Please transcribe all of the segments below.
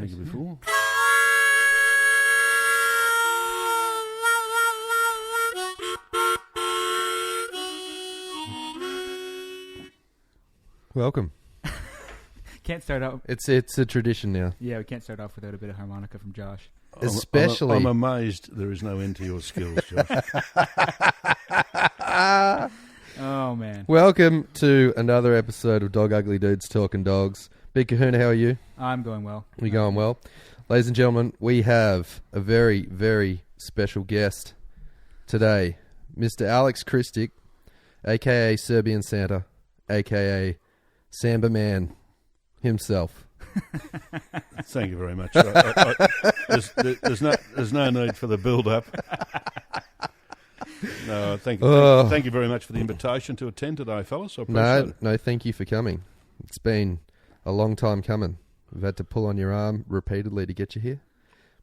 you before. Welcome. Can't start out. It's a tradition now. Yeah, we can't start off without a bit of harmonica from Josh. Especially, I'm amazed there is no end to your skills, Josh. Oh, man. Welcome to another episode of Ugly Dudes Talkin Dogs. Big Kahuna, how are you? I'm going well. We going well? Ladies and gentlemen, we have a very, very special guest today. Mr. Alex Krstic, a.k.a. Serbian Santa, a.k.a. Sambarman himself. Thank you very much. There's no need for the build-up. No, thank you very much for the invitation to attend today, fellas. I appreciate it. No, thank you for coming. It's been a long time coming. We've had to pull on your arm repeatedly to get you here,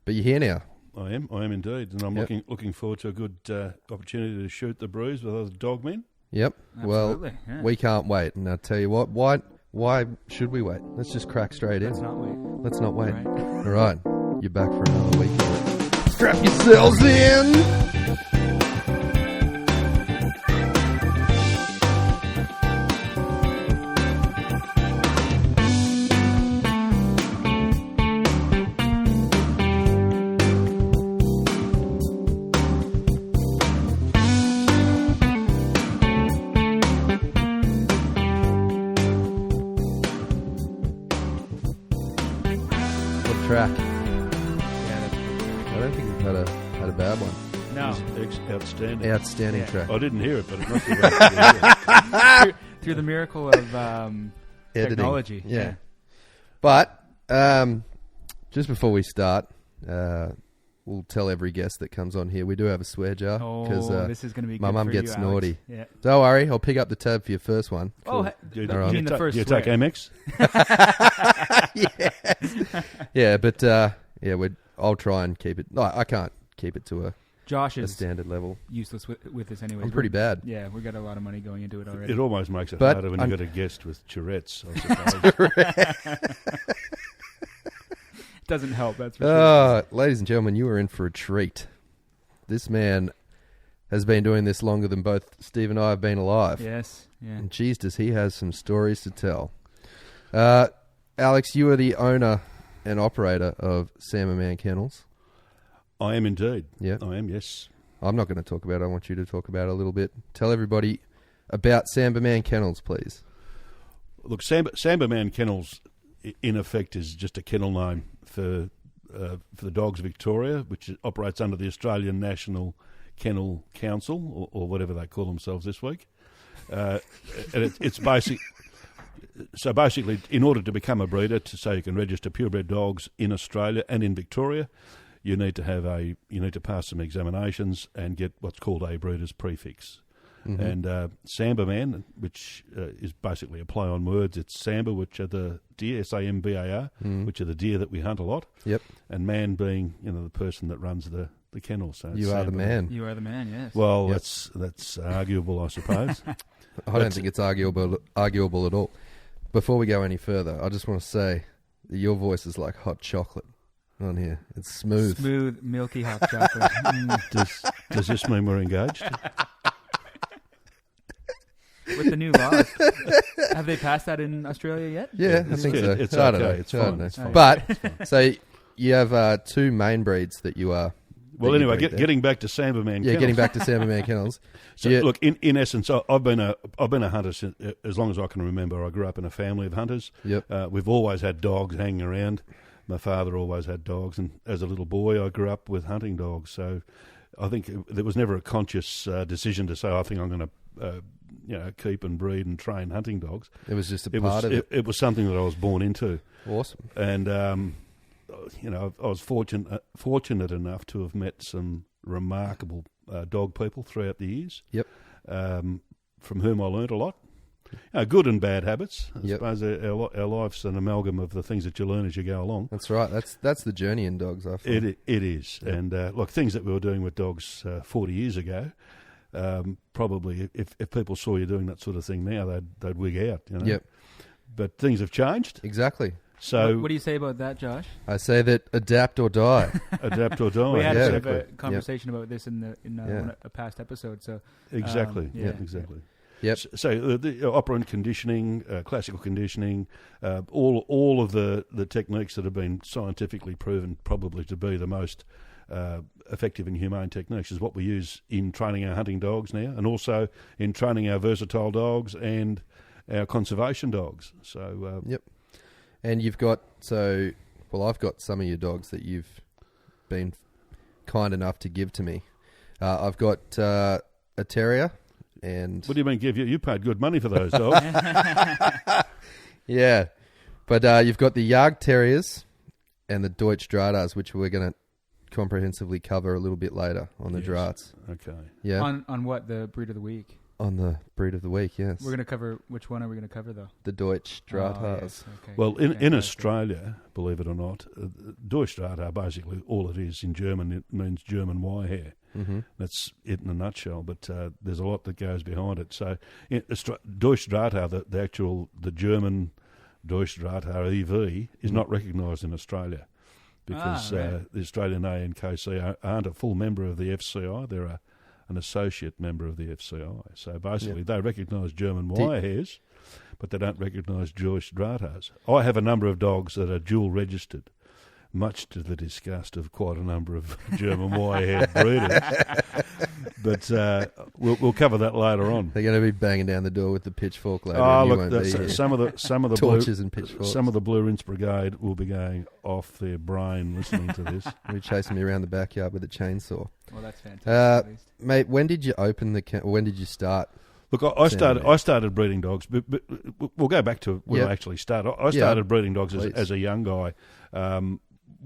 but you're here now. I am indeed, and I'm looking forward to a good opportunity to shoot the breeze with other dog men. Yep. Absolutely, Well, yeah. we can't wait, and I'll tell you what. Why should we wait? Let's just crack straight in. Let's not wait. Let's not wait. Right. All right, you're back for another week of it. Strap yourselves in. Track. Yeah, that's a good track. I don't think we've had a bad one. No. It's outstanding. Outstanding Yeah. track. I didn't hear it, but it must be right. Through the miracle of technology. Yeah. But just before we start, we'll tell every guest that comes on here we do have a swear jar Oh, this is going to be my good mum for gets you, Alex. naughty. Yeah. Don't worry, I'll pick up the tab for your first one. Oh, Do you, you All right. mean the first do you swear. take Amex? Yeah, but I'll try and keep it. No, I can't keep it to Josh a is standard level. useless with this anyway. I'm pretty bad. Yeah, we got a lot of money going into it already. It almost makes it But harder when you've got a guest with Tourette's, I suppose. Doesn't help, that's for sure. Ladies and gentlemen, you are in for a treat. This man has been doing this longer than both Steve and I have been alive. Yes, yeah. And geez, does he have some stories to tell. Alex, you are the owner and operator of Sambarman Kennels. I am indeed. Yeah. I am, yes. I'm not going to talk about it. I want you to talk about it a little bit. Tell everybody about Sambarman Kennels, please. Look, Sambarman Kennels, in effect, is just a kennel name for the Dogs Victoria, which operates under the Australian National Kennel Council, or whatever they call themselves this week. And it's basic. So basically, in order to become a breeder, so you can register purebred dogs in Australia and in Victoria, you need to pass some examinations and get what's called a breeder's prefix. Mm-hmm. And Sambarman, which is basically a play on words, it's Samba, which are the deer, S-A-M-B-A-R, which are the deer that we hunt a lot. Yep. And man being, the person that runs the kennel. So you are the man. You are the man, yes. Well, yep. that's arguable, I suppose. I don't think it's arguable at all. Before we go any further, I just want to say that your voice is like hot chocolate on here. It's smooth. Smooth, milky hot chocolate. Does this mean we're engaged? With the new laws. Have they passed that in Australia yet? Yeah, I think so. It's I don't okay. know. It's I don't fine. know. It's fine. But, so you have two main breeds that you are. Well, anyway, getting back to Sambarman Kennels. Yeah, getting back to Sambarman Kennels. So, look, in essence, I've been a hunter since, as long as I can remember. I grew up in a family of hunters. Yep. We've always had dogs hanging around. My father always had dogs, and as a little boy, I grew up with hunting dogs. So I think there was never a conscious decision to say, I think I'm going to keep and breed and train hunting dogs. It was just a part of it. It was something that I was born into. Awesome. And I was fortunate enough to have met some remarkable dog people throughout the years. Yep. From whom I learnt a lot. Good and bad habits. I suppose our life's an amalgam of the things that you learn as you go along. That's right. That's the journey in dogs, I feel. It is. Yep. And look, things that we were doing with dogs 40 years ago, probably if people saw you doing that sort of thing now, they'd wig out. Yep. But things have changed. Exactly. So What do you say about that, Josh? I say that adapt or die. adapt or die. We had yeah. a bit of a Exactly. conversation about this in Yeah. a past episode. So Exactly. yeah. Exactly. Yep. So the operant conditioning, classical conditioning, all of the techniques that have been scientifically proven probably to be the most effective and humane techniques is what we use in training our hunting dogs now, and also in training our versatile dogs and our conservation dogs. So Yep. And you've got I've got some of your dogs that you've been kind enough to give to me. I've got a terrier, and what do you mean give you? You paid good money for those dogs. yeah, but you've got the Jagd Terriers and the Deutsch Drahters, which we're going to comprehensively cover a little bit later on the Yes. Drahts. Okay. Yeah, on what, the breed of the week? on the breed of the week. Yes, We're going to cover, which one are we going to cover though? the Deutsch Drahters. Oh, yes. Okay. Well, in Fantastic. Australia, believe it or not, Durchdraht, basically all it is in German, it means German wire hair. Mm-hmm. That's it in a nutshell, but there's a lot that goes behind it. So Durchdraht, the German Durchdraht EV is not recognised in Australia because right. the Australian ANKC aren't a full member of the FCI. They're an associate member of the FCI. So basically they recognise German wire hairs, but they don't recognise Durchdrahters. I have a number of dogs that are dual registered, much to the disgust of quite a number of German wire-haired breeders. But we'll cover that later on. They're going to be banging down the door with the pitchfork later. Oh, and you look, won't be here. some of the Torches and pitchforks. some of the Blue Rinse Brigade will be going off their brain listening to this. They'll be chasing me around the backyard with a chainsaw. Well, that's fantastic. At least. Mate, when did you open when did you start? Look, I started breeding dogs, but we'll go back to where I actually started. I started breeding dogs as a young guy.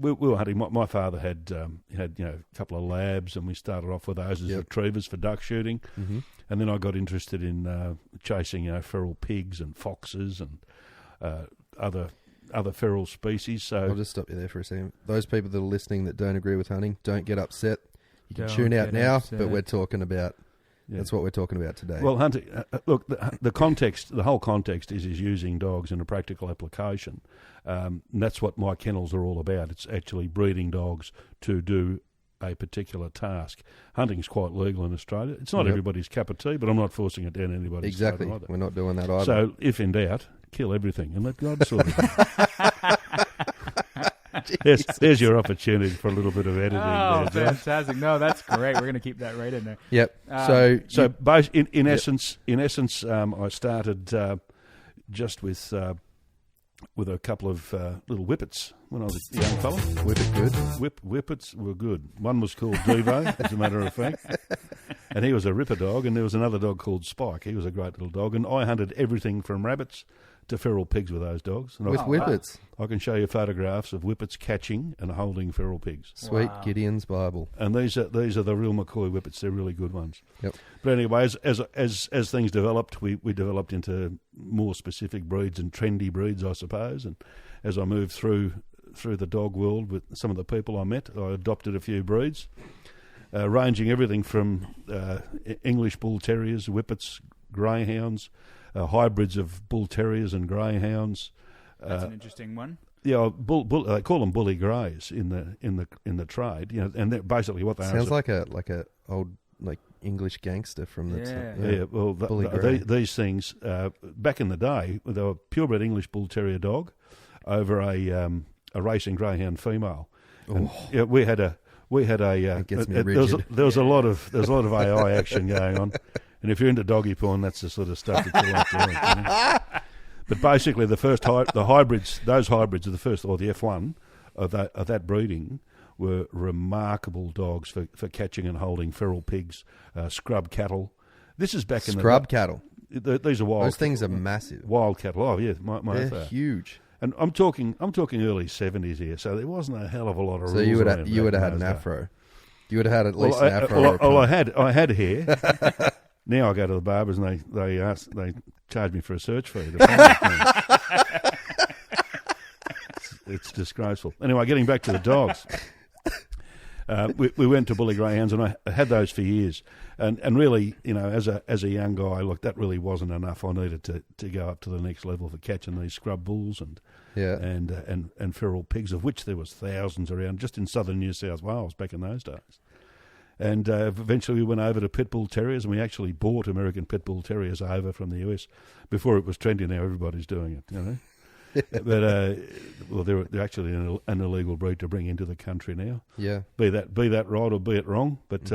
We were hunting. My father had a couple of labs, and we started off with those as retrievers for duck shooting. Mm-hmm. And then I got interested in chasing feral pigs and foxes and other feral species. So I'll just stop you there for a second. Those people that are listening that don't agree with hunting, don't get upset. You can Don't tune out get now, upset. but we're talking about. Yeah. That's what we're talking about today. Well, hunting. Look, the context, the whole context is using dogs in a practical application. And that's what my kennels are all about. It's actually breeding dogs to do a particular task. Hunting's quite legal in Australia. It's not everybody's cup of tea, but I'm not forcing it down anybody's exactly. throat either. We're not doing that either. So, if in doubt, kill everything and let God sort it. There's your opportunity for a little bit of editing Oh, there, Josh. fantastic! No, that's great. We're going to keep that right in there. Yep. So, in essence, I started just with a couple of little whippets when I was a young fella. Whippet good. Whippets were good. One was called Devo, as a matter of fact, and he was a ripper dog. And there was another dog called Spike. He was a great little dog. And I hunted everything from rabbits to feral pigs with those dogs. And With whippets. I can show you photographs of whippets catching and holding feral pigs. Sweet Wow. Gideon's Bible. And these are the real McCoy whippets. They're really good ones. Yep. But anyway, as things developed, we developed into more specific breeds and trendy breeds, I suppose. And as I moved through the dog world with some of the people I met, I adopted a few breeds, ranging everything from English bull terriers, whippets, greyhounds, hybrids of bull terriers and greyhounds. That's an interesting one. Yeah, they call them bully greys in the trade. You know, and they're basically what they are. Sounds like a old English gangster from the Yeah. Well, Bully grey. these things back in the day, they were purebred English bull terrier dog over a racing greyhound female. And, we had a That gets me rigid. there was a lot of AI action going on, and if you're into doggy porn, that's the sort of stuff that you like doing. You know? But basically, the hybrids, those hybrids are the first, or the F1 of that breeding, were remarkable dogs for catching and holding feral pigs, scrub cattle. This is back in the Scrub cattle. These are wild. Those things are massive. Wild cattle. Oh yeah, They're huge. And I'm talking early 70s here, so there wasn't a hell of a lot of rules. So you would around have back had in an those afro. You would have had at least days. an afro. Well, I had hair. Now I go to the barbers and they charge me for a search fee. It's disgraceful. Anyway, getting back to the dogs. We went to bully greyhounds, and I had those for years. And really, as a young guy, look, that really wasn't enough. I needed to go up to the next level for catching these scrub bulls and feral pigs, of which there was thousands around just in southern New South Wales back in those days. And eventually we went over to pit bull terriers, and we actually bought American pit bull terriers over from the US before it was trendy. Now everybody's doing it, But they're actually an illegal breed to bring into the country now. Yeah. Be that right or be it wrong. But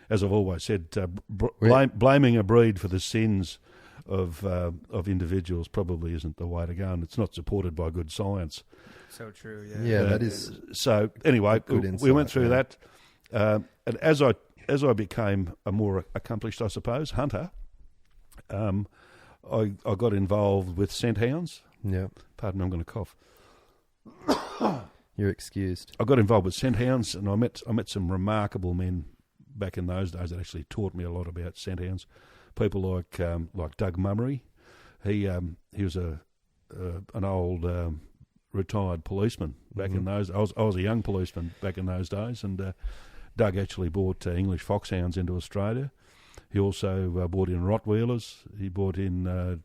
as I've always said, blaming a breed for the sins of individuals probably isn't the way to go, and it's not supported by good science. So true. Yeah, that is. So anyway, we went through that. And as I became a more accomplished, I suppose, hunter, I got involved with scent hounds. Yeah. Pardon me, I'm going to cough. You're excused. I got involved with scent hounds, and I met some remarkable men back in those days that actually taught me a lot about scent hounds. People like Doug Mummery. He was an old retired policeman back in those. I was a young policeman back in those days, and Doug actually brought English foxhounds into Australia. He also brought in Rottweilers. He brought in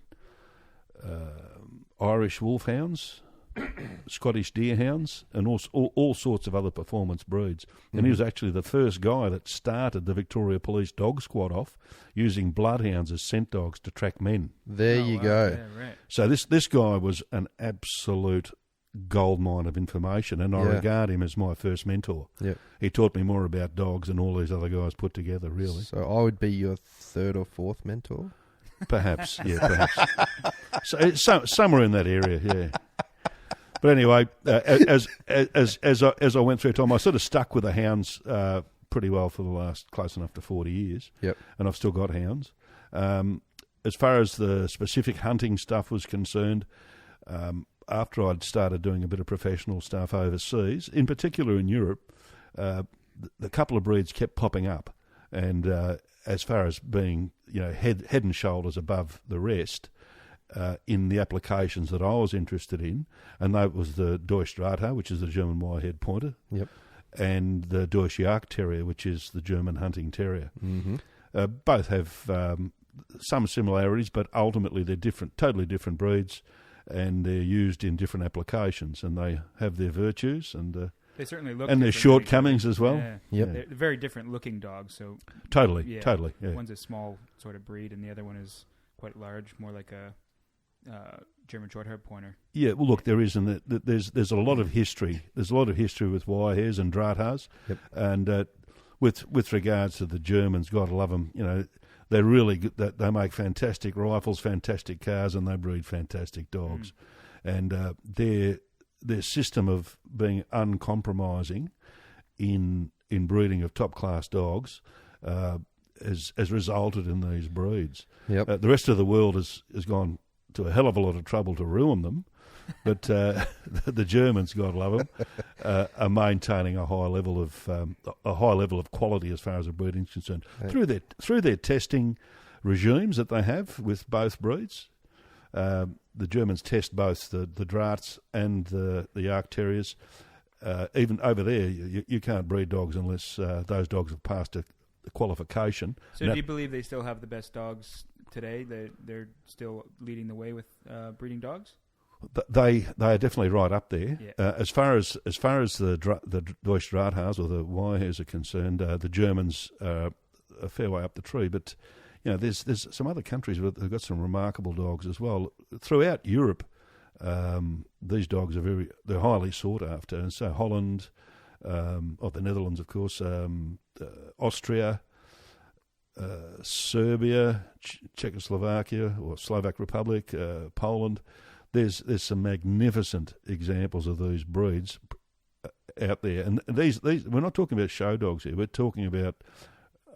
Irish wolfhounds, Scottish deerhounds, and all sorts of other performance breeds. And he was actually the first guy that started the Victoria Police Dog Squad off using bloodhounds as scent dogs to track men. There you go. Yeah, right. So this guy was an absolute goldmine of information, and I regard him as my first mentor. Yep. He taught me more about dogs than all these other guys put together, really. So I would be your third or fourth mentor? Perhaps, yeah, perhaps. So somewhere in that area, yeah. But anyway, as I went through time, I sort of stuck with the hounds pretty well for the last close enough to 40 years. Yep. And I've still got hounds. As far as the specific hunting stuff was concerned, after I'd started doing a bit of professional stuff overseas, in particular in Europe, the couple of breeds kept popping up, and as far as being head and shoulders above the rest in the applications that I was interested in, and that was the Deutsch Drahthaar, which is the German wire-haired pointer, and the Deutsch Jagd Terrier, which is the German hunting terrier. Both have some similarities, but ultimately they're different, totally different breeds, and they're used in different applications, and they have their virtues and they certainly look and their shortcomings as well. Yeah. They're very different looking dogs. So totally. Yeah. One's a small sort of breed, and the other one is quite large, more like a German short-haired pointer. Yeah. Well, look, there is, and there's a lot of history. There's a lot of history with wire-hairs and Drahthaars, and with regards to the Germans, God love them. They're really good. They make fantastic rifles, fantastic cars, and they breed fantastic dogs. And their system of being uncompromising in breeding of top class dogs has resulted in these breeds. The rest of the world has gone to a hell of a lot of trouble to ruin them, but the Germans, God love them, are maintaining a high level of quality as far as the breeding is concerned through their testing regimes that they have with both breeds. The Germans test both the Drahts and the Jagd Terriers. Even over there, you can't breed dogs unless those dogs have passed a qualification. So do you believe they still have the best dogs today? They're still leading the way with breeding dogs? They are definitely right up there. Yeah. As far as the Deutsch Drahthaars or the wire-hairs are concerned, the Germans are a fair way up the tree. But there's some other countries that have got some remarkable dogs as well. Throughout Europe, these dogs they're highly sought after, and so Holland, the Netherlands, of course, Austria, Serbia, Czechoslovakia or Slovak Republic, Poland. There's some magnificent examples of these breeds out there, and these we're not talking about show dogs here. We're talking about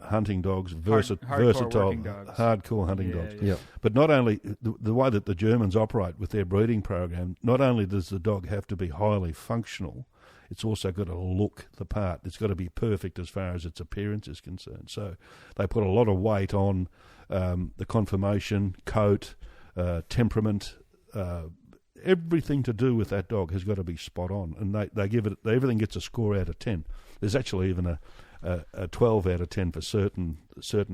hunting dogs, versatile, hardcore hunting dogs. Yeah. But not only the way that the Germans operate with their breeding program, not only does the dog have to be highly functional, it's also got to look the part. It's got to be perfect as far as its appearance is concerned. So they put a lot of weight on the conformation, coat, temperament, everything to do with that dog has got to be spot on, and they give it, everything gets a score out of 10. There's actually even a 12 out of 10 for certain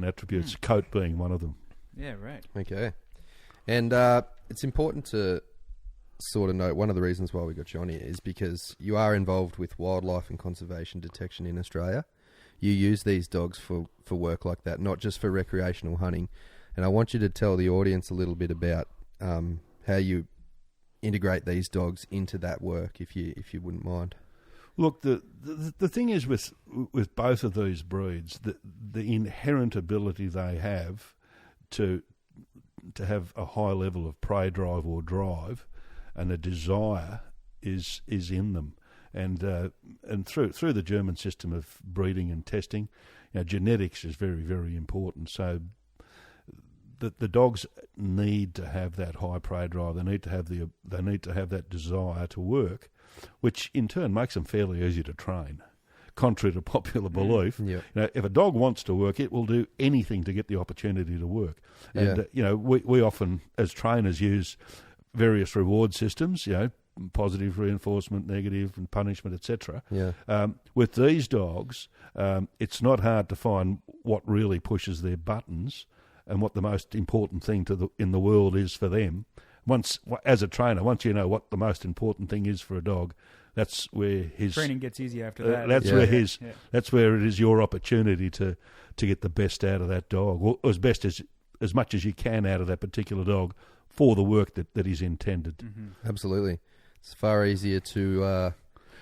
attributes, coat being one of them. Yeah, right. Okay. And it's important to sort of note, one of the reasons why we got you on here is because you are involved with wildlife and conservation detection in Australia. You use these dogs for work like that, not just for recreational hunting. And I want you to tell the audience a little bit about how you integrate these dogs into that work, if you wouldn't mind. Look, the thing is with both of these breeds, the inherent ability they have to have a high level of prey drive or drive, and a desire is in them, and through the German system of breeding and testing, genetics is very, very important. So the dogs need to have that high prey drive. They need to have that desire to work, which in turn makes them fairly easy to train. Contrary to popular belief, if a dog wants to work, it will do anything to get the opportunity to work. And we often, as trainers, use various reward systems, positive reinforcement, negative, and punishment, etc. With these dogs, it's not hard to find what really pushes their buttons and what the most important thing in the world is for them. As a trainer, once you know what the most important thing is for a dog, that's where his training gets easy after that. That's where it is your opportunity to get the best out of that dog, or as much as you can out of that particular dog for the work that is intended. Mm-hmm. Absolutely. It's far easier to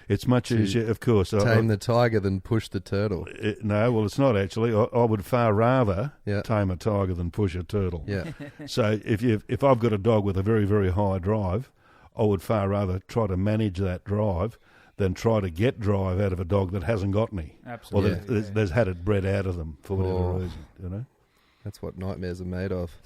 it's much easier, of course. Tame the tiger than push the turtle. No, well, it's not actually. I would far rather tame a tiger than push a turtle. Yeah. So if I've got a dog with a very, very high drive, I would far rather try to manage that drive than try to get drive out of a dog that hasn't got any. Absolutely. Or there's had it bred out of them for whatever reason, That's what nightmares are made of.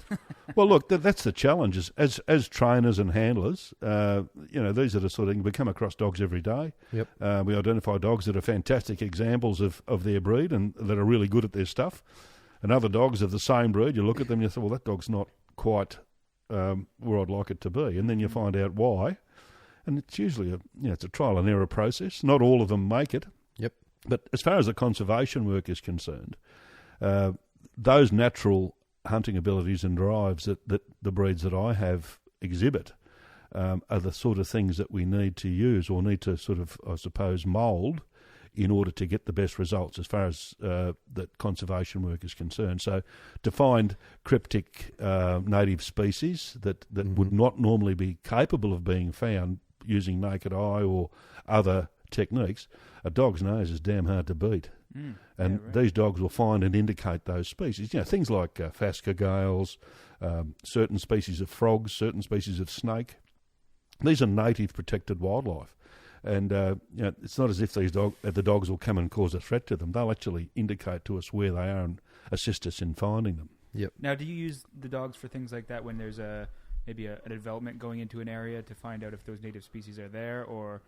Well, look, that's the challenge. As trainers and handlers, these are the sort of things we come across dogs every day. Yep. We identify dogs that are fantastic examples of their breed and that are really good at their stuff. And other dogs of the same breed, you look at them and you say, well, that dog's not quite where I'd like it to be. And then you find out why. And it's usually it's a trial and error process. Not all of them make it. Yep. But as far as the conservation work is concerned, those natural hunting abilities and drives that the breeds that I have exhibit are the sort of things that we need to use or need to sort of, I suppose, mould in order to get the best results as far as that conservation work is concerned. So to find cryptic native species that would not normally be capable of being found using naked eye or other techniques, a dog's nose is damn hard to beat. And these dogs will find and indicate those species. Things like phascogales, certain species of frogs, certain species of snake. These are native protected wildlife. And it's not as if the dogs will come and cause a threat to them. They'll actually indicate to us where they are and assist us in finding them. Yep. Now, do you use the dogs for things like that when there's maybe a development going into an area to find out if those native species are there, or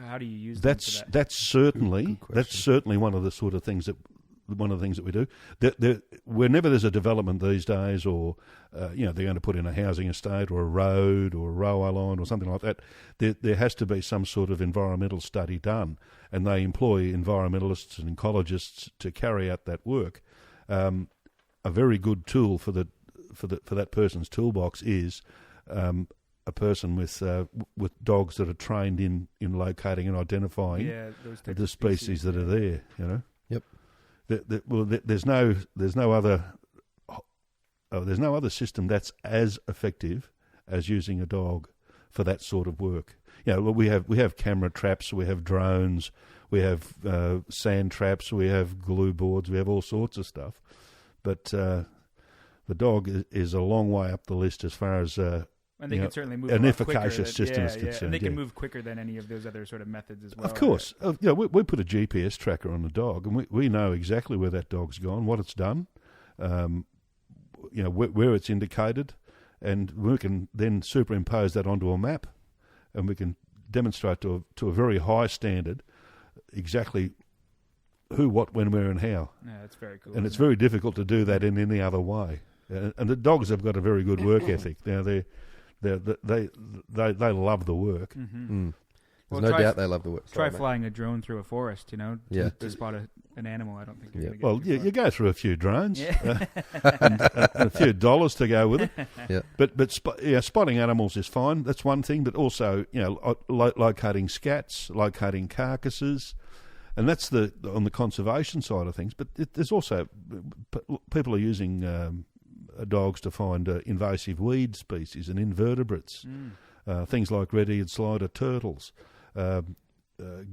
how do you use them for that? That's certainly one of the sort of things that we do. Whenever there's a development these days, or they're going to put in a housing estate or a road or a railway line or something like that, there has to be some sort of environmental study done, and they employ environmentalists and ecologists to carry out that work. A very good tool for that person's toolbox is a person with dogs that are trained in locating and identifying the species that are there. Yep. There's no other system that's as effective as using a dog for that sort of work. We have camera traps, we have drones, we have sand traps, we have glue boards, we have all sorts of stuff, but the dog is a long way up the list as far as and they can certainly move an a lot efficacious quicker system is concerned. And they can move quicker than any of those other sort of methods as well. Of course. We put a GPS tracker on the dog, and we know exactly where that dog's gone, what it's done, where it's indicated, and we can then superimpose that onto a map, and we can demonstrate to a very high standard exactly who, what, when, where, and how. Yeah, that's very cool. And it's very difficult to do that in any other way. And the dogs have got a very good work ethic. Now, They love the work. Mm-hmm. There's no doubt they love the work. Try flying a drone through a forest, to spot an animal. I don't think you're going to get you go through a few drones yeah. and a few dollars to go with it. Yeah. But spotting animals is fine. That's one thing. But also, locating scats, locating carcasses, and that's on the conservation side of things. But there's also people are using dogs to find invasive weed species and invertebrates, things like red-eared slider turtles.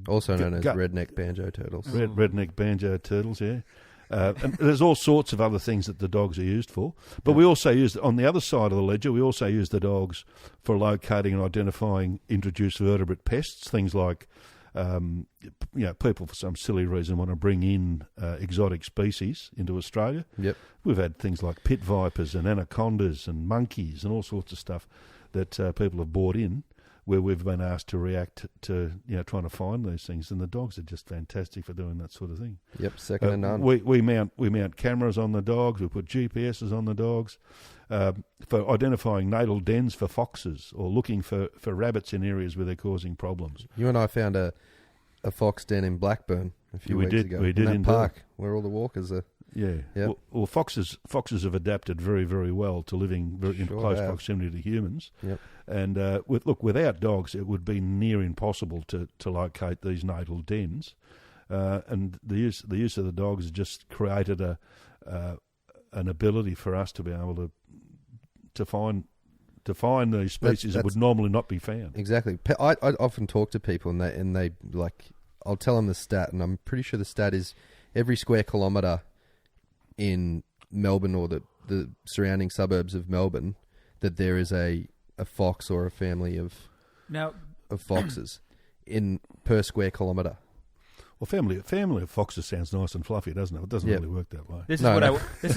Also known as redneck banjo turtles. Redneck banjo turtles, yeah. And there's all sorts of other things that the dogs are used for. But we also use, on the other side of the ledger, we also use the dogs for locating and identifying introduced vertebrate pests, things like, people for some silly reason want to bring in exotic species into Australia. Yep. We've had things like pit vipers and anacondas and monkeys and all sorts of stuff that people have brought in, where we've been asked to react to, trying to find these things, and the dogs are just fantastic for doing that sort of thing. Yep, second to none. We mount cameras on the dogs. We put GPSs on the dogs for identifying natal dens for foxes or looking for rabbits in areas where they're causing problems. You and I found a fox den in Blackburn a few weeks ago. We did in in that park where all the walkers are. Yeah. Yep. Well, foxes have adapted very, very well to living in close proximity to humans. Yep. And without dogs, it would be near impossible to locate these natal dens. And the use of the dogs has just created an ability for us to be able to find these species that would normally not be found. Exactly. I often talk to people and they like, I'll tell them the stat, and I'm pretty sure the stat is every square kilometre in Melbourne or the surrounding suburbs of Melbourne that there is a fox or a family of foxes per square kilometre. Well, family of foxes sounds nice and fluffy, doesn't it? It doesn't really work that way. This is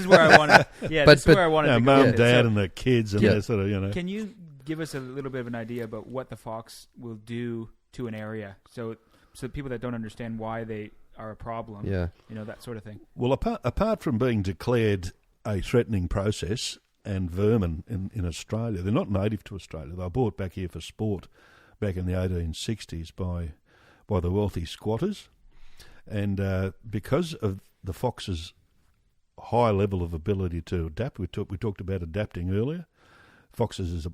where I want to. Yeah, this is where I wanted to go. Mum, dad, and the kids, and they're sort of, Can you give us a little bit of an idea about what the fox will do to an area? So people that don't understand why they are a problem, that sort of thing. Well, apart from being declared a threatening process and vermin in Australia, they're not native to Australia. They were brought back here for sport back in the 1860s by the wealthy squatters. And because of the fox's high level of ability to adapt, we talked about adapting earlier. Foxes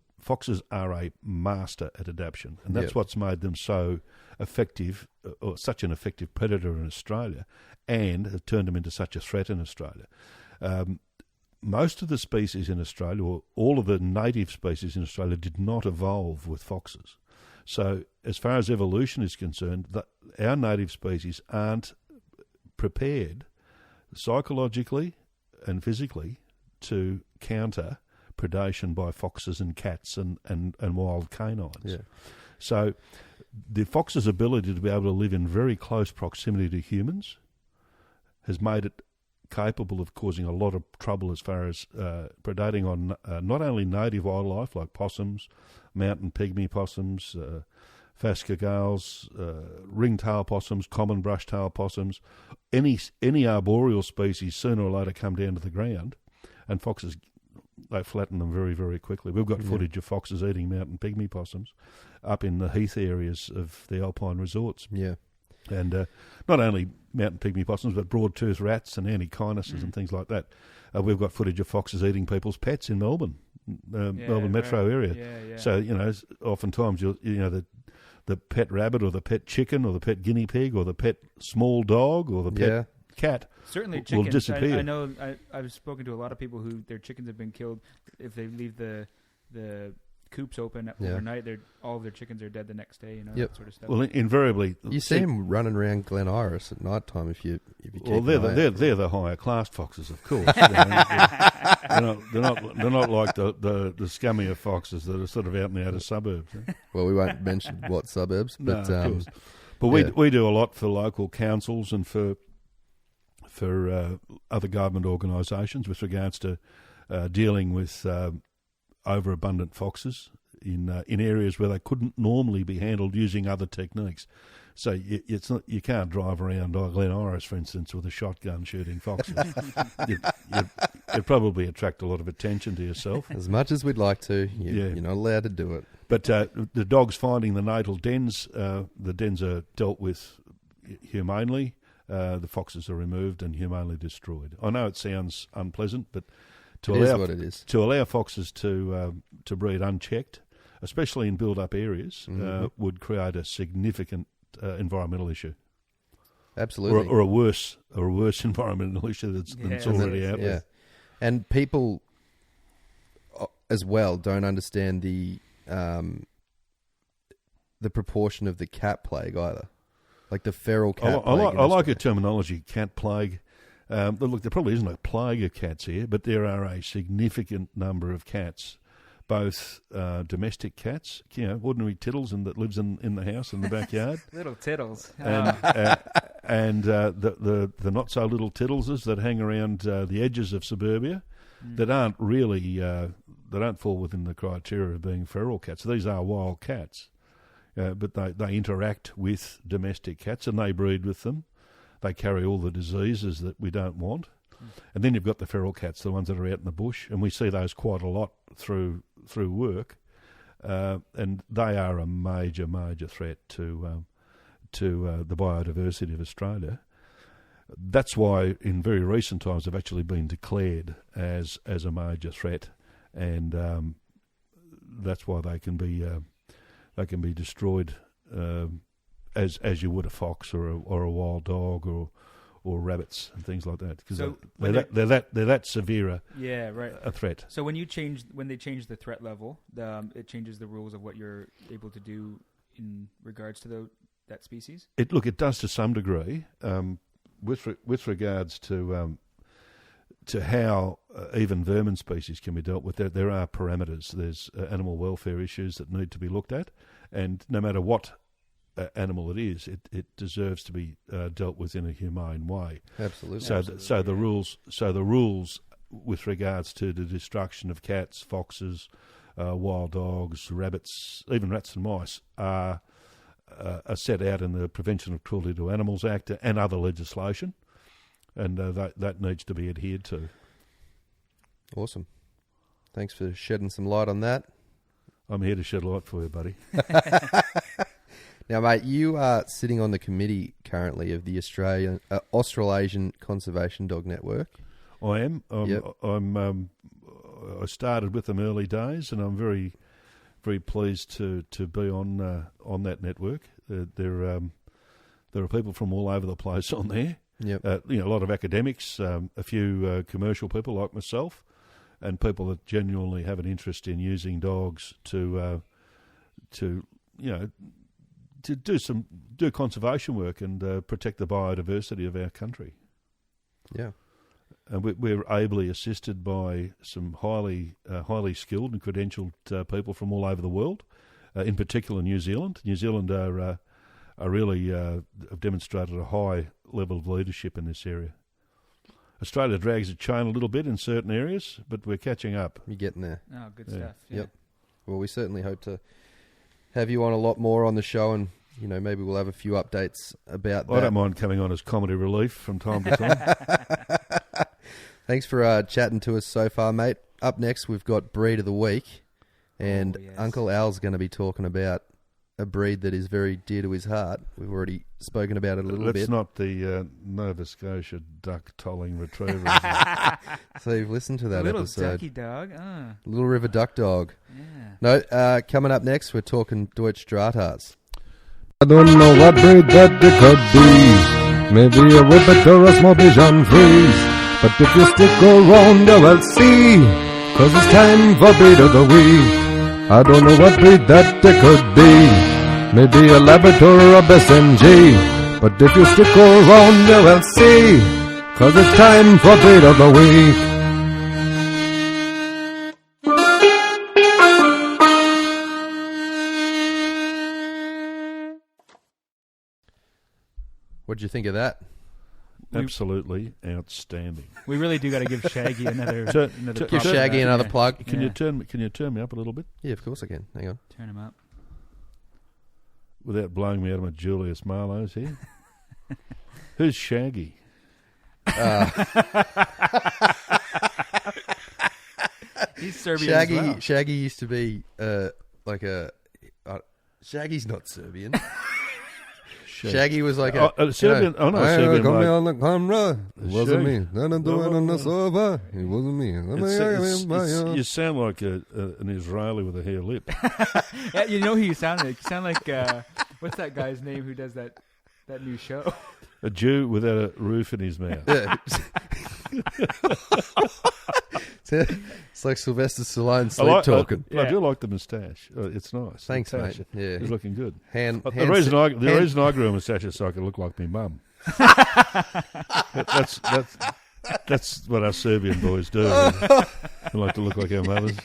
are a master at adaptation, and that's what's made them so effective, or such an effective predator in Australia, and has turned them into such a threat in Australia. Most of the species in Australia, or all of the native species in Australia, did not evolve with foxes. So as far as evolution is concerned, our native species aren't prepared psychologically and physically to counter predation by foxes and cats and wild canines. Yeah. So the fox's ability to be able to live in very close proximity to humans has made it capable of causing a lot of trouble as far as predating on not only native wildlife like possums, mountain pygmy possums, phascogales, ringtail possums, common brush-tail possums, any arboreal species sooner or later come down to the ground, and foxes, they flatten them very, very quickly. We've got footage of foxes eating mountain pygmy possums up in the heath areas of the alpine resorts. Yeah. And not only mountain pygmy possums, but broad-toothed rats and antechinus and things like that. We've got footage of foxes eating people's pets in Melbourne, Melbourne metro area. Yeah. So, oftentimes, the pet rabbit or the pet chicken or the pet guinea pig or the pet small dog or the pet cat certainly will disappear. I know I've spoken to a lot of people who their chickens have been killed if they leave the coops open overnight. All of their chickens are dead the next day. That sort of stuff. Well, invariably, you see them running around Glen Iris at night time. If you keep they're the higher class foxes, of course. They're not like the scummier foxes that are sort of out in the outer suburbs. Well, we won't mention what suburbs, but we do a lot for local councils and for other government organisations with regards to dealing with overabundant foxes in areas where they couldn't normally be handled using other techniques. So you can't drive around Glen Iris, for instance, with a shotgun shooting foxes. you'd probably attract a lot of attention to yourself. As much as we'd like to, you're not allowed to do it. But the dogs finding the natal dens, the dens are dealt with humanely. The foxes are removed and humanely destroyed. I know it sounds unpleasant, but to allow foxes to breed unchecked, especially in build-up areas, would create a significant environmental issue. Absolutely, or a worse environmental issue that's already out there. And people as well don't understand the proportion of the cat plague either, like the feral cat plague. I like your terminology, cat plague. Look, there probably isn't a plague of cats here, but there are a significant number of cats, both domestic cats, ordinary tittles that lives in the house in the backyard, little tittles, and the not so little tittleses that hang around the edges of suburbia that aren't really they don't fall within the criteria of being feral cats. These are wild cats, but they interact with domestic cats and they breed with them. They carry all the diseases that we don't want. And then you've got the feral cats, the ones that are out in the bush, and we see those quite a lot through work, and they are a major threat to the biodiversity of Australia. That's why in very recent times they've actually been declared as a major threat, and that's why they can be destroyed as you would a fox or a wild dog or rabbits and things like that, because they're that severe a threat. So when they change the threat level, it changes the rules of what you're able to do in regards to that species. It does to some degree, with regards to how even vermin species can be dealt with. There are parameters. There's animal welfare issues that need to be looked at, and no matter what animal it is, it deserves to be dealt with in a humane way. Absolutely. So the rules with regards to the destruction of cats, foxes, wild dogs, rabbits, even rats and mice are set out in the Prevention of Cruelty to Animals Act and other legislation, and that needs to be adhered to. Awesome. Thanks for shedding some light on that. I'm here to shed light for you, buddy. Now, mate, you are sitting on the committee currently of the Australasian Conservation Dog Network. I am. Yep. I started with them early days, and I'm very, very pleased to be on that network. There are people from all over the place on there. Yep. A lot of academics, a few commercial people like myself, and people that genuinely have an interest in using dogs to do conservation work and protect the biodiversity of our country. Yeah. And we're ably assisted by some highly skilled and credentialed people from all over the world, in particular New Zealand. New Zealand are really have demonstrated a high level of leadership in this area. Australia drags its chain a little bit in certain areas, but we're catching up. You're getting there. Oh, good stuff. Yeah. Yep. Well, we certainly hope to have you on a lot more on the show, and maybe we'll have a few updates about that. I don't mind coming on as comedy relief from time to time. Thanks for chatting to us so far, mate. Up next, we've got Breed of the Week, and Uncle Al's going to be talking about a breed that is very dear to his heart. We've already spoken about it a little bit. That's not the Nova Scotia duck tolling retriever. So you've listened to that little episode. Little ducky dog. Little River Duck Dog. Yeah. No, coming up next, we're talking Deutsch Drahthaars. I don't know what breed that they could be. Maybe a Whippet or a small Bichon Frise. But if you stick around, you will see. 'Cause it's time for breed of the week. I don't know what breed that they could be. Maybe a Labrador or a BSMG. But if you stick around, you will see. 'Cause it's time for breed of the week. What'd you think of that? Absolutely outstanding. We really do got to give Shaggy another. Give Shaggy another plug. Can you turn me up a little bit? Yeah, of course I can. Hang on. Turn him up. Without blowing me out of my Julius Marlowe's here. Who's Shaggy? He's Serbian as well. Shaggy used to be like a... Shaggy's not Serbian. Shaggy was like a Serbian. You know, I know Serbian. got me Like, on the camera. It wasn't Shaggy. me. Nothing doing on the sofa. It wasn't me. You sound like an Israeli with a hair lip. Yeah, you know who you sound like? You sound like what's that guy's name who does that new show? A Jew without a roof in his mouth. Yeah. It's like Sylvester Stallone sleep talking. I do like the moustache. It's nice. Thanks, Moustache. mate. Yeah, He's looking good. The reason I grew a moustache is so I could look like my mum. That's what us Serbian boys do. We like to look like our mothers.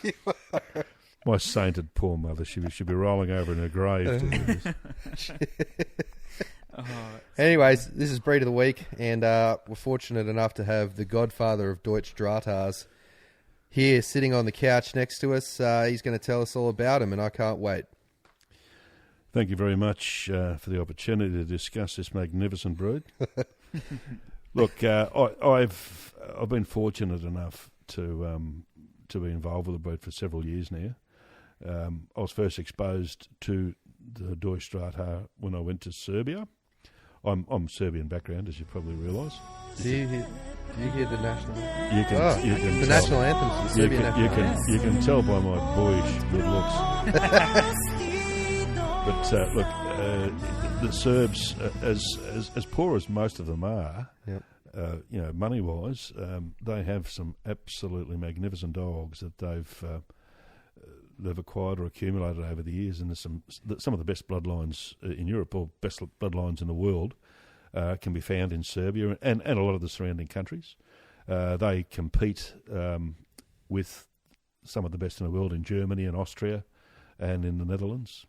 My sainted poor mother. She should be rolling over in her grave. Anyways, this is Breed of the Week, and we're fortunate enough to have the godfather of Deutsch Drahthaars here sitting on the couch next to us. He's going to tell us all about him, and I can't wait. Thank you very much for the opportunity to discuss this magnificent breed. Look, I've been fortunate enough to be involved with the breed for several years now. I was first exposed to the Deutsch Drahthaar when I went to Serbia. I'm Serbian background, as you probably realise. Do you hear the national? You can the tell. national anthems. The Serbian national anthem. You can tell by my boyish good looks. But look, the Serbs, as poor as most of them are, yep. Money wise, they have some absolutely magnificent dogs that they've acquired or accumulated over the years, and there's some of the best bloodlines in Europe, or best bloodlines in the world, can be found in Serbia and a lot of the surrounding countries. They compete with some of the best in the world in Germany and Austria and in the Netherlands.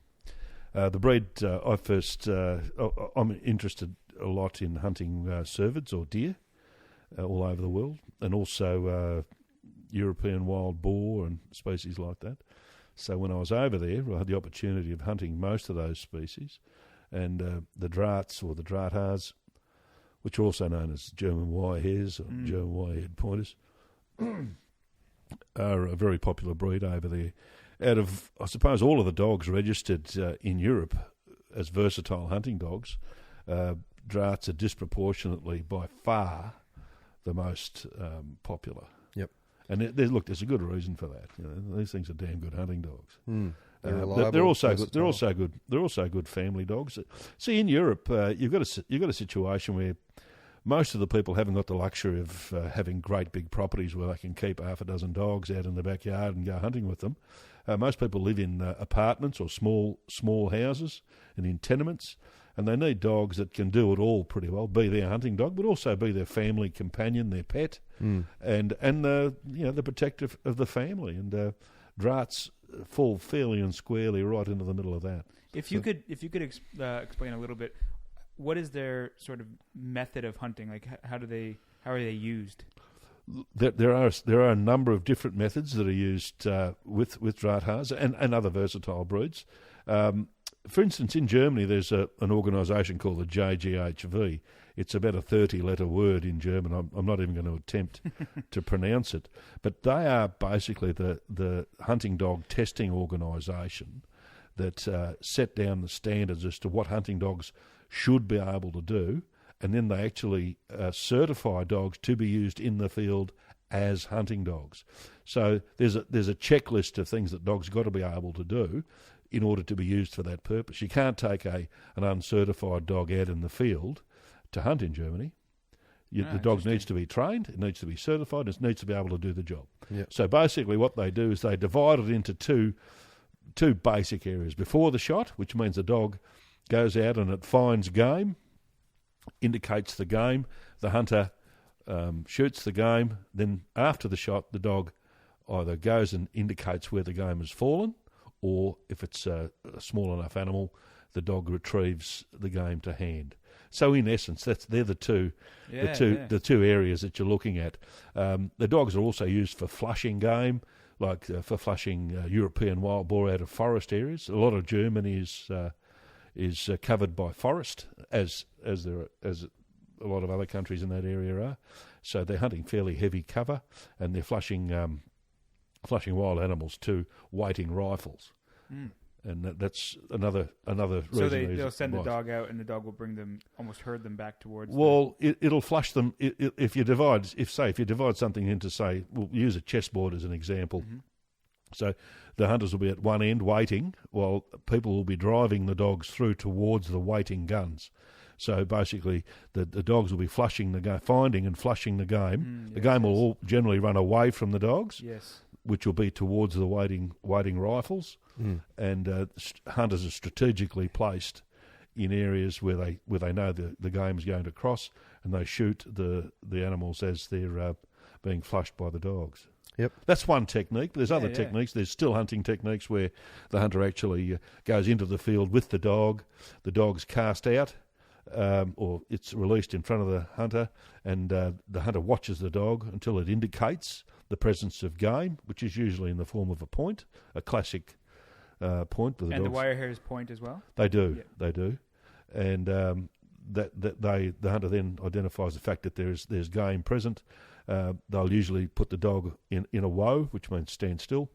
The breed, I'm interested a lot in hunting cervids or deer all over the world, and also European wild boar and species like that. So when I was over there, I had the opportunity of hunting most of those species, and the Drahts or the Drahthaars, which are also known as German wirehares or German wire-haired pointers, are a very popular breed over there. Out of, I suppose, all of the dogs registered in Europe as versatile hunting dogs, Drahts are disproportionately, by far, the most popular. Yep. And there's a good reason for that. These things are damn good hunting dogs. They're also good. They're also good family dogs. See, in Europe, you've got a situation where most of the people haven't got the luxury of having great big properties where they can keep half a dozen dogs out in the backyard and go hunting with them. Most people live in apartments or small houses and in tenements, and they need dogs that can do it all pretty well, be their hunting dog, but also be their family companion, their pet, and the protector of the family. And Drahts fall fairly and squarely right into the middle of that. If you could explain a little bit, what is their sort of method of hunting? Like, how are they used? There are a number of different methods that are used with Drahthaars and other versatile breeds. For instance, in Germany, there's an organisation called the JGHV. It's about a 30-letter word in German. I'm not even going to attempt to pronounce it. But they are basically the hunting dog testing organisation that set down the standards as to what hunting dogs should be able to do, and then they actually certify dogs to be used in the field as hunting dogs. So there's a checklist of things that dogs got to be able to do in order to be used for that purpose. You can't take an uncertified dog out in the field to hunt in Germany. The dog needs to be trained, it needs to be certified, it needs to be able to do the job. Yep. So basically what they do is they divide it into two basic areas. Before the shot, which means the dog goes out and it finds game, indicates the game, the hunter shoots the game, then after the shot the dog either goes and indicates where the game has fallen, or if it's a small enough animal, the dog retrieves the game to hand. So in essence, they're the two areas that you're looking at. The dogs are also used for flushing game, like for flushing European wild boar out of forest areas. A lot of Germany is covered by forest, as a lot of other countries in that area are. So they're hunting fairly heavy cover, and they're flushing flushing wild animals to waiting rifles. And that's another reason. So they'll send the dog out, and the dog will almost herd them back towards. Well, it'll flush them if you divide something into, say, we'll use a chessboard as an example. So the hunters will be at one end waiting, while people will be driving the dogs through towards the waiting guns. So basically, the dogs will be finding and flushing the game. The game will all generally run away from the dogs. Yes. Which will be towards the waiting rifles, and hunters are strategically placed in areas where they know the game is going to cross, and they shoot the animals as they're being flushed by the dogs. Yep, that's one technique. But there's other techniques. There's still hunting techniques where the hunter actually goes into the field with the dog. The dog's cast out, or it's released in front of the hunter, and the hunter watches the dog until it indicates the presence of game, which is usually in the form of a point, a classic point. And the wire hares point as well? They do, they do. And the hunter then identifies the fact that there's game present. They'll usually put the dog in a woe, which means stand still.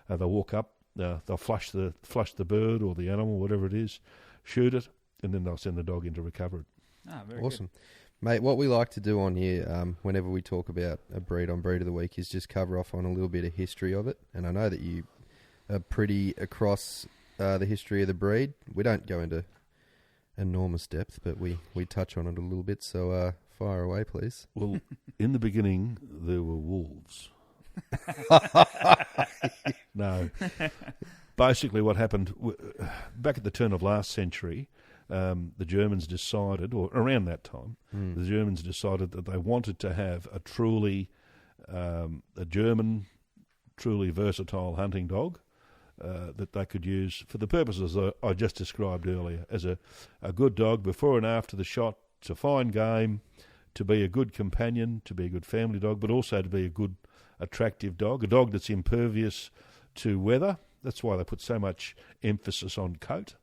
They'll walk up, they'll flush the bird or the animal, whatever it is, shoot it, and then they'll send the dog in to recover it. Very awesome. Good. Mate, what we like to do on here, whenever we talk about a breed on Breed of the Week, is just cover off on a little bit of history of it. And I know that you are pretty across the history of the breed. We don't go into enormous depth, but we touch on it a little bit. So fire away, please. Well, in the beginning, there were wolves. No. Basically what happened, back at the turn of last century, the Germans decided, or around that time, the Germans decided that they wanted to have a German, truly versatile hunting dog that they could use for the purposes I just described earlier, as a good dog before and after the shot, to find game, to be a good companion, to be a good family dog, but also to be a good, attractive dog, a dog that's impervious to weather. That's why they put so much emphasis on coat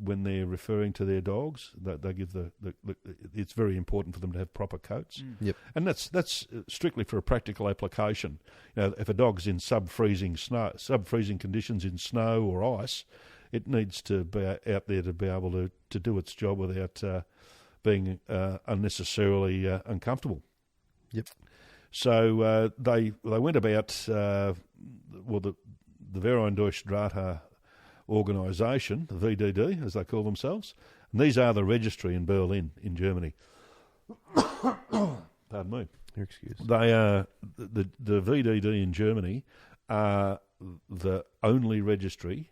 when they're referring to their dogs. They give it's very important for them to have proper coats. Yep. And that's strictly for a practical application. You know, if a dog's in sub-freezing conditions in snow or ice, it needs to be out there to be able to do its job without being unnecessarily uncomfortable. Yep. So they went about the Verein Deutsche Drahthaar organisation, the VDD, as they call themselves. And these are the registry in Berlin, in Germany. Pardon me. Your excuse. They are the VDD in Germany are the only registry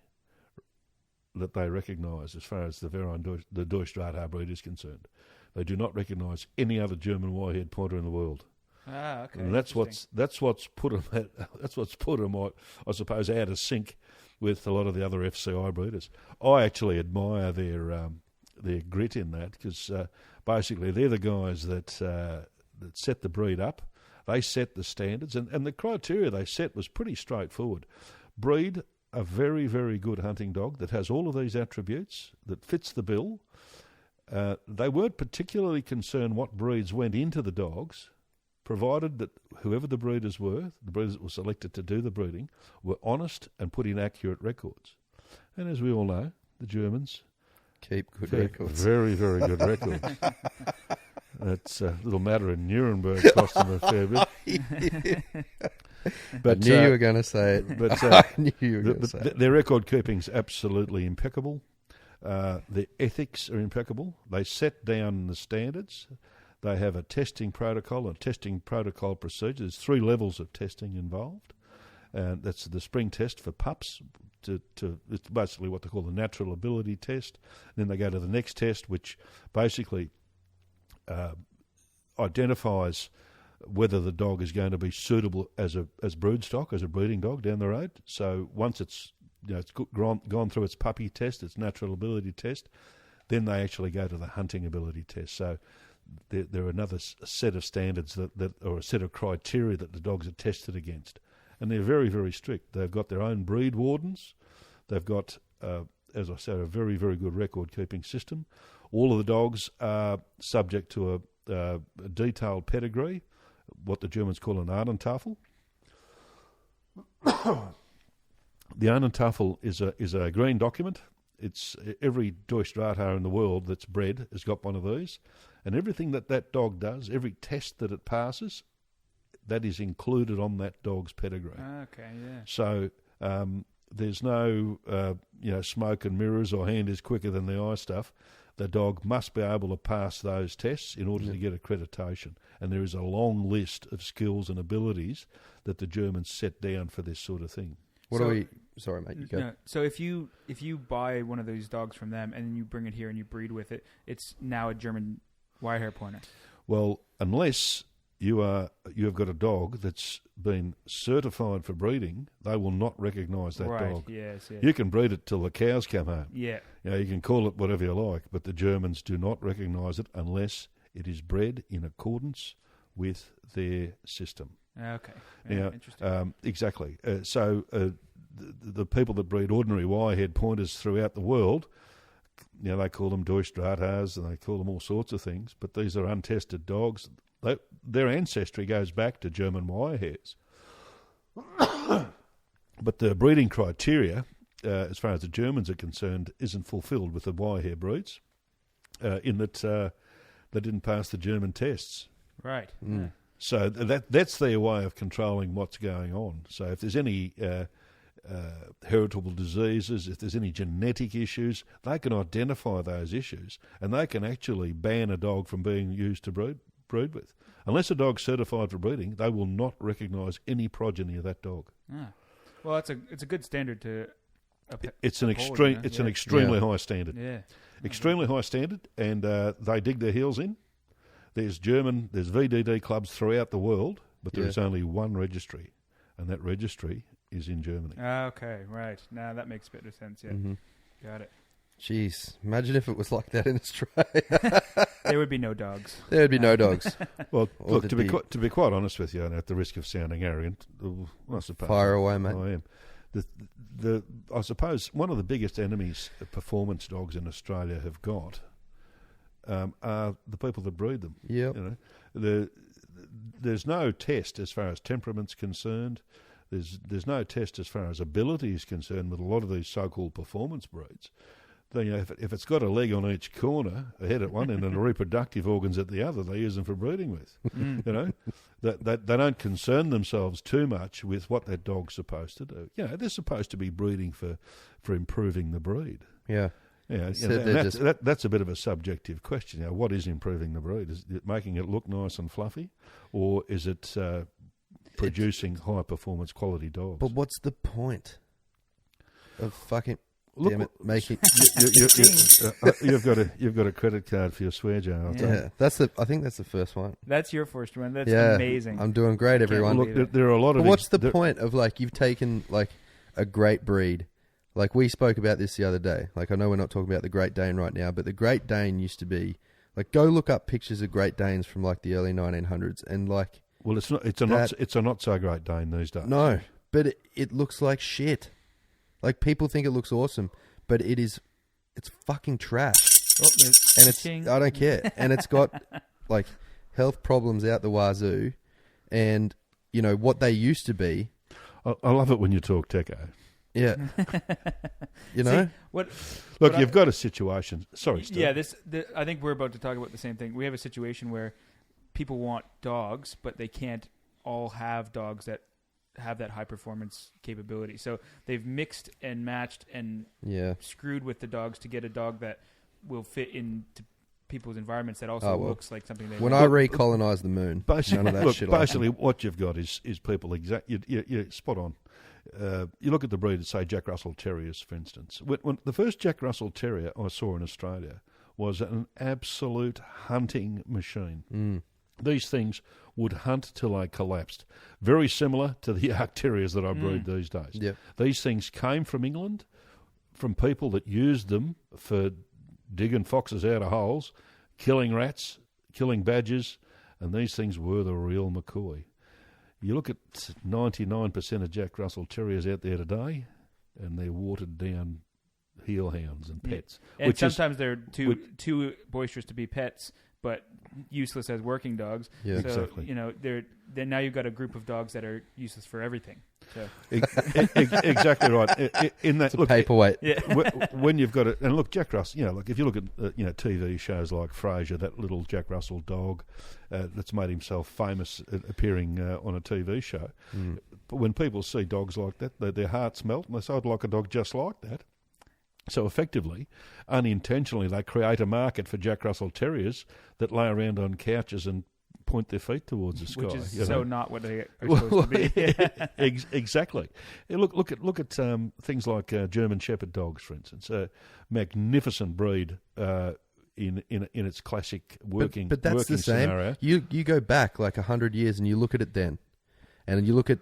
that they recognise as far as the Deutsche Drahthaar breed is concerned. They do not recognise any other German wire-haired pointer in the world. Okay. And that's what's put them, I suppose, out of sync with a lot of the other FCI breeders. I actually admire their grit in that, because basically they're the guys that set the breed up. They set the standards, and the criteria they set was pretty straightforward. Breed a very, very good hunting dog that has all of these attributes, that fits the bill. They weren't particularly concerned what breeds went into the dogs, provided that whoever the breeders were selected to do the breeding, were honest and put in accurate records. And as we all know, the Germans keep good records. Very, very good records. That's a little matter in Nuremberg cost them a fair bit. But, I knew you were going to say it. But I knew you were going to say it. Their record keeping's absolutely impeccable. Their ethics are impeccable. They set down the standards. They have a testing protocol and testing protocol procedure. There's 3 levels of testing involved. That's the spring test for pups. It's basically what they call the natural ability test. And then they go to the next test, which basically identifies whether the dog is going to be suitable as broodstock, as a breeding dog down the road. So once it's gone through its puppy test, its natural ability test, then they actually go to the hunting ability test. So there are another set of standards or a set of criteria that the dogs are tested against. And they're very, very strict. They've got their own breed wardens. They've got, as I said, a very, very good record-keeping system. All of the dogs are subject to a detailed pedigree, what the Germans call an Ardentafel. the Ahnentafel is a green document. It's every Deutschdrahthaar in the world that's bred has got one of these, and everything that dog does, every test that it passes, that is included on that dog's pedigree. Okay, yeah. So there's no smoke and mirrors or hand is quicker than the eye stuff. The dog must be able to pass those tests in order to get accreditation. And there is a long list of skills and abilities that the Germans set down for this sort of thing. Sorry, mate, you go. No, so if you buy one of those dogs from them and you bring it here and you breed with it, it's now a German Wirehair pointer. Well, unless you have got a dog that's been certified for breeding, they will not recognise that dog. Yes. You can breed it till the cows come home. Yeah. You can call it whatever you like, but the Germans do not recognise it unless it is bred in accordance with their system. Okay. Now, interesting. exactly. So the people that breed ordinary wirehead pointers throughout the world, they call them Deutschdrahthaars and they call them all sorts of things, but these are untested dogs. Their ancestry goes back to German wirehairs. But the breeding criteria, as far as the Germans are concerned, isn't fulfilled with the wirehair breeds, in that they didn't pass the German tests. Right. Mm. So that's their way of controlling what's going on. So if there's any heritable diseases, if there's any genetic issues, they can identify those issues and they can actually ban a dog from being used to breed with. Unless a dog's certified for breeding, they will not recognise any progeny of that dog. Ah. Well, it's a good standard to It's an extremely high standard. Yeah. Extremely high standard, and they dig their heels in. There's VDD clubs throughout the world, but there is only one registry, and that registry is in Germany. Okay, right. Now that makes a bit of sense, yeah. Mm-hmm. Got it. Jeez, imagine if it was like that in Australia. There would be no dogs. There would be no dogs. Well, look, to be quite honest with you, and at the risk of sounding arrogant, I suppose fire away, mate. I am. I suppose one of the biggest enemies performance dogs in Australia have got are the people that breed them. Yep. There's no test as far as temperament's concerned. There's no test as far as ability is concerned with a lot of these so-called performance breeds. If it's got a leg on each corner, a head at one end and the reproductive organs at the other, they use them for breeding with. They don't concern themselves too much with what that dog's supposed to do. They're supposed to be breeding for improving the breed. Yeah. That's a bit of a subjective question. What is improving the breed? Is it making it look nice and fluffy, or is it producing high performance quality dogs? But what's the point of fucking? Look, damn it, making you've got a credit card for your swear jar. I think that's the first one. That's your first one. That's amazing. I'm doing great, everyone. Look, there are a lot of. But what's the point of you've taken a great breed? We spoke about this the other day. I know we're not talking about the Great Dane right now, but the Great Dane used to be go look up pictures of Great Danes from the early 1900s and well, it's not. It's a not so Great Dane these days. No, but it looks like shit. People think it looks awesome, but it's fucking trash. Oh, and I don't care. And it's got health problems out the wazoo, and what they used to be. I love it when you talk techo. Yeah. See, look, you've got a situation. Sorry, Steve. Yeah, I think we're about to talk about the same thing. We have a situation where people want dogs, but they can't all have dogs that have that high performance capability. So they've mixed and matched and screwed with the dogs to get a dog that will fit into people's environments that also looks like something they when I recolonize the moon. Basically what you've got is people you're spot on. You look at the breed of, say, Jack Russell Terriers, for instance. When the first Jack Russell Terrier I saw in Australia was an absolute hunting machine. Mm. These things would hunt till they collapsed. Very similar to the Arc Terriers that I breed these days. Yep. These things came from England, from people that used them for digging foxes out of holes, killing rats, killing badgers, and these things were the real McCoy. You look at 99% of Jack Russell Terriers out there today, and they're watered down heel hounds and pets. Yeah. And sometimes they're too boisterous to be pets, but useless as working dogs. Yeah, so, exactly. Then now you've got a group of dogs that are useless for everything. So. Exactly right. In that, It's a paperweight. Yeah. when you've got it, and look, Jack Russell. Like if you look at TV shows like Frasier, that little Jack Russell dog that's made himself famous appearing on a TV show. But when people see dogs like that, their hearts melt, and they say, "I'd like a dog just like that." So effectively, unintentionally, they create a market for Jack Russell Terriers that lay around on couches and point their feet towards the sky. Which is not what they are supposed to be. Exactly. Look at things like German Shepherd dogs, for instance, a magnificent breed in its classic working. But that's working the same. scenario. You go back like 100 years and you look at it then, and you look at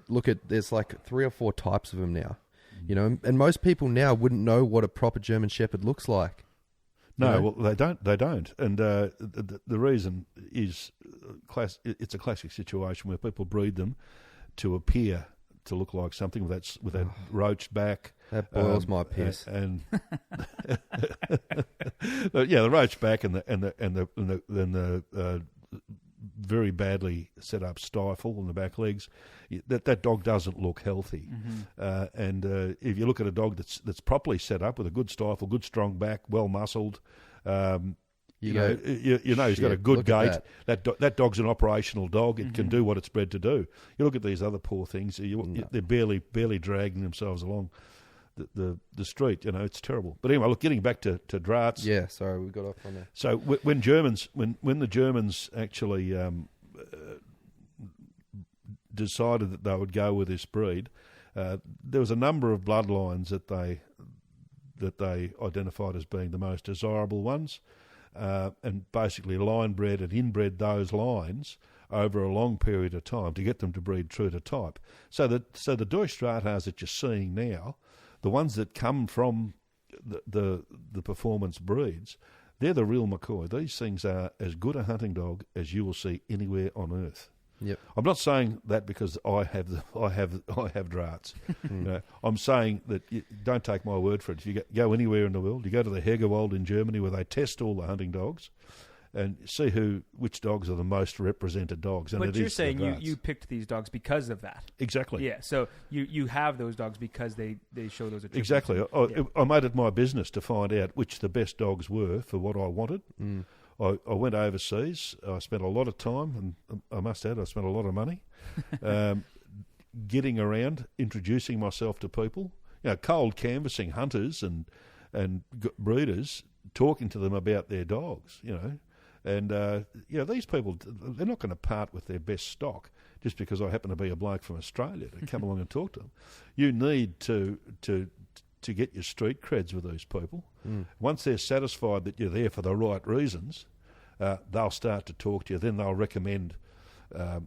there's like 3 or 4 types of them now, and most people now wouldn't know what a proper German Shepherd looks like. No, well, they don't, and the reason is it's a classic situation where people breed them to appear to look like something with that roached back. That boils my piss. And the roached back and the very badly set up stifle on the back legs. That dog doesn't look healthy. And if you look at a dog that's properly set up with a good stifle, good strong back, well muscled, he's got a good gait. That dog's an operational dog. It can do what it's bred to do. You look at these other poor things; they're barely dragging themselves along the street. It's terrible. But anyway, look, getting back to drahts. Yeah, sorry, we got off on that. So when the Germans actually decided that they would go with this breed, there was a number of bloodlines that they identified as being the most desirable ones, and basically line-bred and inbred those lines over a long period of time to get them to breed true to type. So the Deutsch Drahthaars that you're seeing now, the ones that come from the performance breeds, they're the real McCoy. These things are as good a hunting dog as you will see anywhere on earth. Yep. I'm not saying that because I have drahts. I'm saying that don't take my word for it. If you go anywhere in the world, you go to the Hegerwald in Germany where they test all the hunting dogs and see which dogs are the most represented dogs. And but you're saying you picked these dogs because of that. Exactly. Yeah. So you have those dogs because they show those attributes. Exactly. I made it my business to find out which the best dogs were for what I wanted. I went overseas. I spent a lot of time, and I must add, I spent a lot of money getting around, introducing myself to people. Cold canvassing hunters and breeders, talking to them about their dogs. And these people, they're not going to part with their best stock just because I happen to be a bloke from Australia to come along and talk to them. You need to get your street creds with these people. Once they're satisfied that you're there for the right reasons, they'll start to talk to you. Then they'll recommend,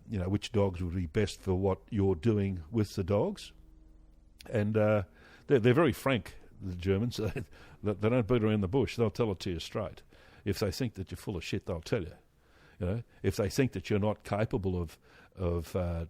which dogs would be best for what you're doing with the dogs. And they're very frank, the Germans. They don't beat around the bush. They'll tell it to you straight. If they think that you're full of shit, they'll tell you. If they think that you're not capable of I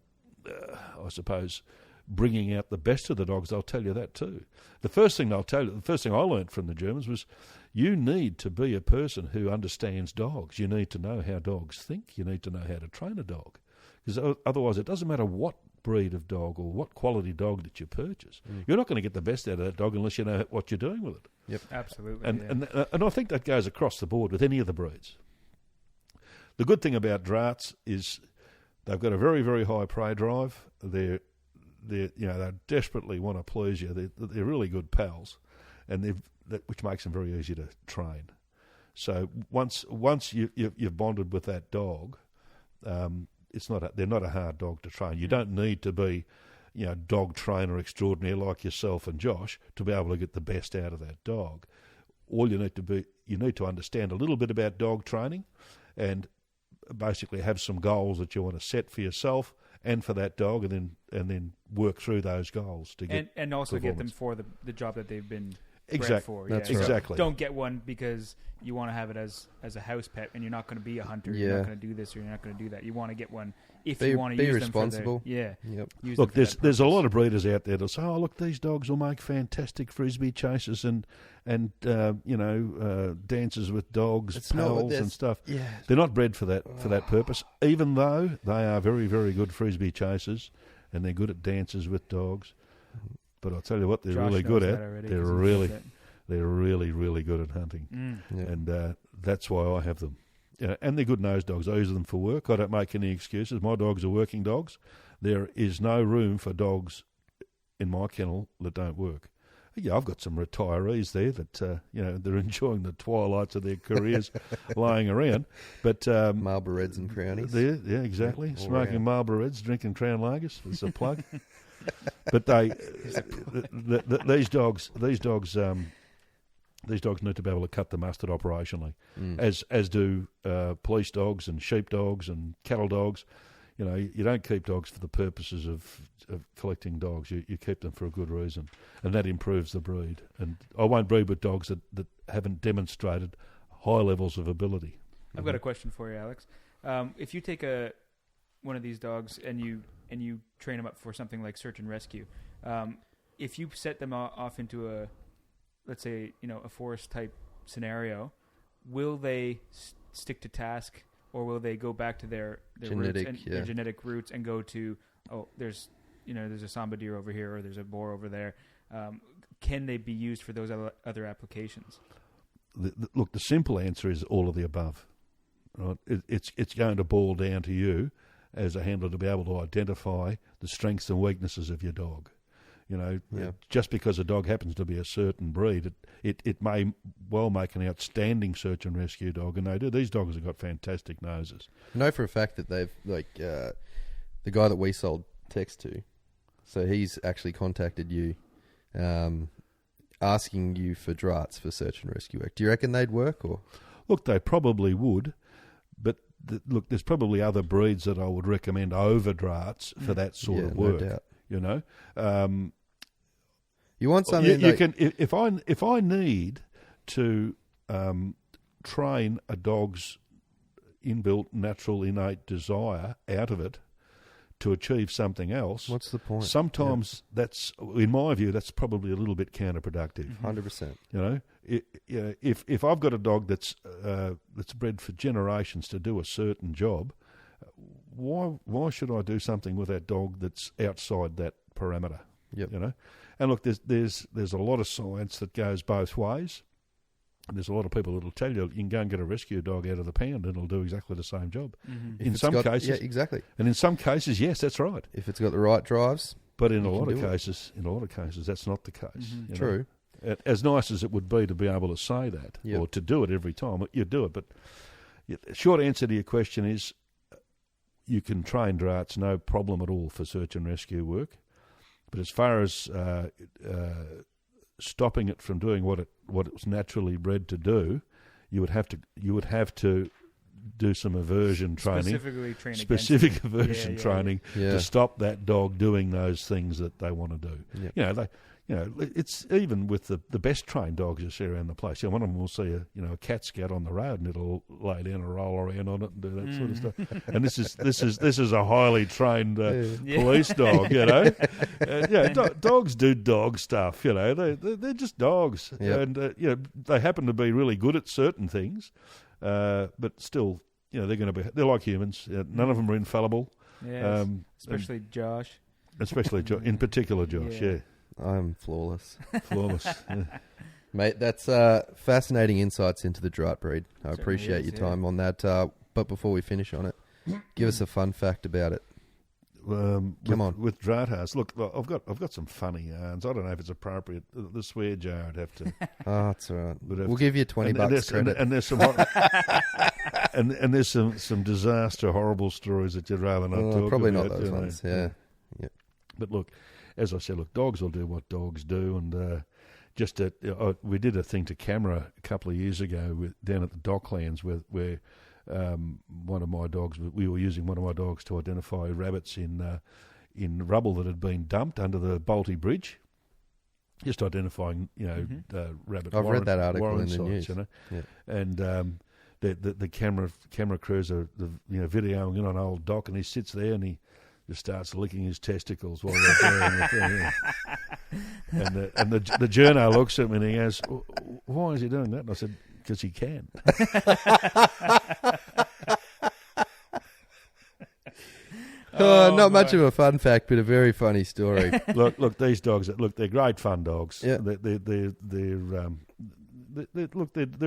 suppose, bringing out the best of the dogs, they'll tell you that too. The first thing I learned from the Germans was you need to be a person who understands dogs. You need to know how dogs think. You need to know how to train a dog. Because otherwise it doesn't matter what breed of dog or what quality dog that you purchase. You're not going to get the best out of that dog unless you know what you're doing with it. Yep, absolutely. And I think that goes across the board with any of the breeds. The good thing about drahts is they've got a very, very high prey drive. They desperately want to please you. They're really good pals, and which makes them very easy to train. So once you've bonded with that dog, they're not a hard dog to train. You don't need to be, dog trainer extraordinaire like yourself and Josh to be able to get the best out of that dog. All you need to understand a little bit about dog training, and basically have some goals that you want to set for yourself and for that dog, and then work through those goals to get and also get them for the job that they've been exactly bred for. That's right. Exactly. Don't get one because you want to have it as a house pet, and you're not going to be a hunter. Yeah. You're not going to do this or you're not going to do that. You want to get one if Be- you want to be use responsible. them for their, Yep. use Look, them for that there's a purpose. lot of breeders out there that say, "Oh, look, these dogs will make fantastic frisbee chasers and dances with dogs, It's not what pals there's- and stuff." Yeah. They're not bred for that purpose, even though they are very, very good frisbee chasers and they're good at dances with dogs. But I'll tell you what, they're Josh really knows good that at. already, They're 'cause he really, does they're really, really good at hunting, that. Yeah. and that's why I have them. And they're good nose dogs. I use them for work. I don't make any excuses. My dogs are working dogs. There is no room for dogs in my kennel that don't work. Yeah, I've got some retirees there that they're enjoying the twilights of their careers lying around. But Marlborough Reds and Crownies. yeah, exactly. Yeah, all Smoking around. Marlborough Reds, drinking Crown Lagers. It's a plug. But these dogs need to be able to cut the mustard operationally, as do police dogs and sheep dogs and cattle dogs. You know, you don't keep dogs for the purposes of collecting dogs. You keep them for a good reason, and that improves the breed. And I won't breed with dogs that haven't demonstrated high levels of ability. I've got a question for you, Alex. If you take one of these dogs and you train them up for something like search and rescue, if you set them off into a, let's say, a forest type scenario, will they stick to task, or will they go back to their Genetic, roots and their genetic roots and go to, there's a samba deer over here, or there's a boar over there? Can they be used for those other applications? Look, the simple answer is all of the above. Right? It's going to boil down to you as a handler to be able to identify the strengths and weaknesses of your dog. Just because a dog happens to be a certain breed, it may well make an outstanding search and rescue dog, and they do. These dogs have got fantastic noses. I know for a fact that they've, the guy that we sold Tex to, so he's actually contacted you, asking you for drahts for search and rescue work. Do you reckon they'd work, or? Look, they probably would, but there's probably other breeds that I would recommend over drahts for that sort of work. No doubt. You want something you can. If I need to train a dog's inbuilt, natural, innate desire out of it to achieve something else, what's the point? Sometimes that's, in my view, that's probably a little bit counterproductive. 100%. If I've got a dog that's bred for generations to do a certain job, why should I do something with that dog that's outside that parameter? Yep. And look, there's a lot of science that goes both ways. And there's a lot of people that'll tell you can go and get a rescue dog out of the pound and it'll do exactly the same job. Mm-hmm. In some cases, yeah, exactly. And in some cases, yes, that's right. If it's got the right drives, but in a lot of cases, that's not the case. Mm-hmm. True. As nice as it would be to be able to say that or to do it every time, you do it. But the short answer to your question is, you can train drahts, no problem at all, for search and rescue work. But as far as stopping it from doing what it was naturally bred to do, you would have to do some aversion training, specific aversion training to stop that dog doing those things that they want to do. Yep. It's even with the best trained dogs you see around the place. One of them will see a cat scout on the road and it'll lay down and roll around on it and do that sort of stuff. And this is a highly trained police dog. Dogs do dog stuff. They're just dogs, and they happen to be really good at certain things, but still, they're they're like humans. None of them are infallible. Yes, especially Josh. In particular, Josh. Yeah. I'm flawless. Yeah. Mate, that's fascinating insights into the draht breed. I appreciate your time on that. But before we finish on it, give us a fun fact about it. Come on. With drahtas. Look, I've got some funny yarns. I don't know if it's appropriate. The swear jar would have to. Oh, that's all right. We'll give you $20 credit. And there's some and there's some disaster, horrible stories that you'd rather not talk probably about. Probably not those ones. Yeah. But look, as I said, dogs will do what dogs do, and we did a thing to camera a couple of years ago down at the Docklands where one of my dogs, we were using one of my dogs to identify rabbits in rubble that had been dumped under the Balti Bridge. Just identifying, rabbit. I've read that article in the sites, news. And the camera crews are videoing in on old Doc, and he sits there and he just starts licking his testicles while they're doing the thing. And the journo looks at me and he goes, "Why is he doing that?" And I said, "Because he can." Not much of a fun fact, but a very funny story. Look, these dogs. Look, they're great fun dogs. Yeah. They're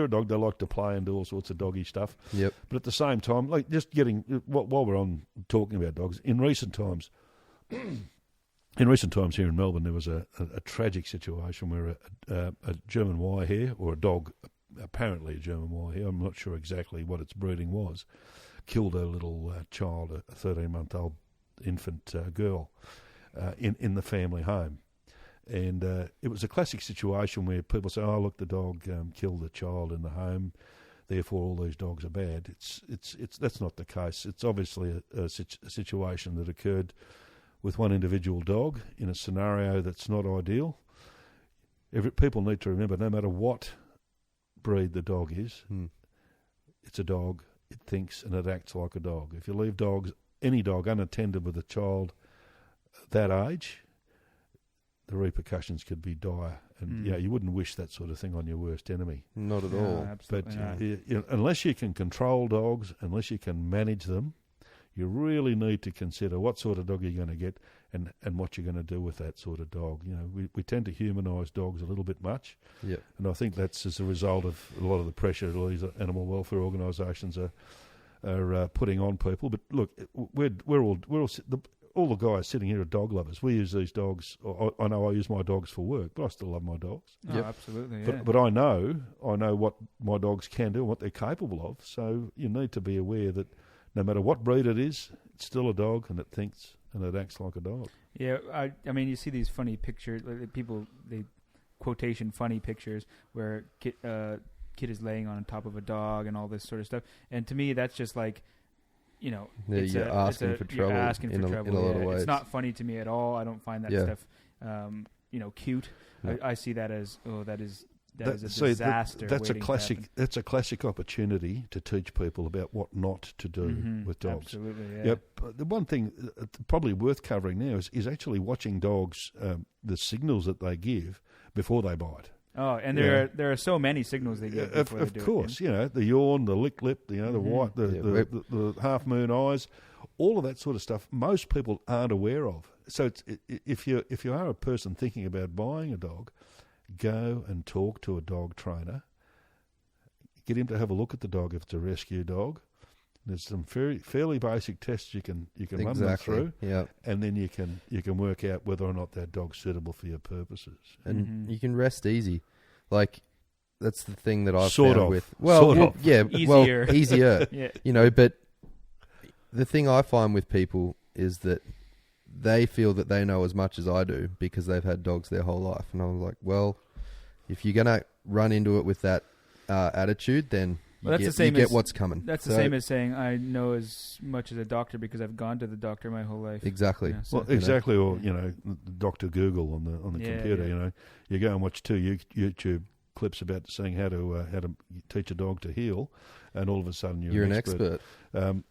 a dog. They like to play and do all sorts of doggy stuff. Yep. But at the same time, like just getting while we're on talking about dogs, in recent times here in Melbourne, there was a tragic situation where a German Wirehair, or a dog, apparently a German Wirehair, I'm not sure exactly what its breeding was, killed a little child, a 13-month-old infant girl, in the family home. And it was a classic situation where people say, "Oh, look, the dog killed the child in the home, therefore all these dogs are bad." It's that's not the case. It's obviously a situation that occurred with one individual dog in a scenario that's not ideal. People need to remember, no matter what breed the dog is, it's a dog. It thinks and it acts like a dog. If you leave any dog unattended with a child that age, the repercussions could be dire, and you wouldn't wish that sort of thing on your worst enemy. Not at all. Absolutely But unless you can control dogs, unless you can manage them, you really need to consider what sort of dog you're going to get and what you're going to do with that sort of dog. You know, we tend to humanise dogs a little bit much, and I think that's as a result of a lot of the pressure these animal welfare organisations are putting on people. But look, we're all all the guys sitting here are dog lovers. We use these dogs. I know I use my dogs for work, but I still love my dogs. Oh, absolutely. Yeah. But I know what my dogs can do and what they're capable of. So you need to be aware that no matter what breed it is, it's still a dog, and it thinks and it acts like a dog. Yeah, I mean, you see these funny pictures, they quotation funny pictures where kid is laying on top of a dog and all this sort of stuff. And to me, that's just like, you know, you're asking for trouble. You're asking for trouble. In a lot of ways. It's not funny to me at all. I don't find that stuff, cute. No. I see that as that is a disaster. That's a classic. That's a classic opportunity to teach people about what not to do with dogs. Absolutely. Yeah. Yep. The one thing probably worth covering now is actually watching dogs, the signals that they give before they bite. Oh, and there are so many signals they give before they do it. Of course, the yawn, the lick lip, the white, the half moon eyes, all of that sort of stuff. Most people aren't aware of. So if you are a person thinking about buying a dog, go and talk to a dog trainer. Get him to have a look at the dog if it's a rescue dog. There's some fairly basic tests you can run them through, and then you can work out whether or not that dog's suitable for your purposes. And you can rest easy, like that's the thing that I've found with. Easier. Easier. Yeah. But the thing I find with people is that they feel that they know as much as I do because they've had dogs their whole life, and I'm like, well, if you're gonna run into it with that attitude, then you get what's coming. That's the same as saying I know as much as a doctor because I've gone to the doctor my whole life. Exactly. Yeah, so, exactly. Or Dr. Google on the computer. Yeah. You go and watch 2 YouTube clips about saying how to teach a dog to heel, and all of a sudden you're an expert.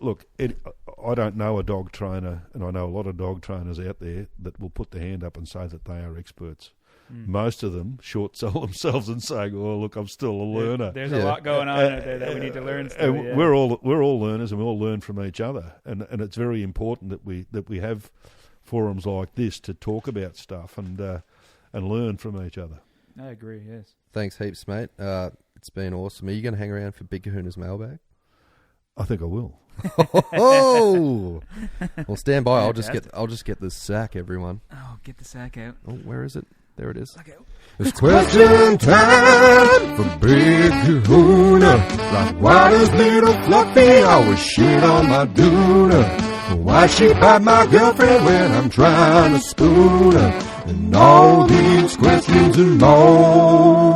Look, I don't know a dog trainer, and I know a lot of dog trainers out there that will put their hand up and say that they are experts. Most of them short sell themselves and saying, "Oh, look, I'm still a learner." There's a lot going on out there that we need to learn. Still, we're all learners, and we all learn from each other. And it's very important that we have forums like this to talk about stuff and learn from each other. I agree. Yes. Thanks heaps, mate. It's been awesome. Are you going to hang around for Big Kahuna's mailbag? I think I will. Oh, well, stand by. I'll just get the sack, everyone. Oh, get the sack out. Oh, where is it? There it is. It's question time for Big Kahuna. Like why does little Fluffy always shit on my doona? Why she bite my girlfriend when I'm trying to spoon her? And all these questions and more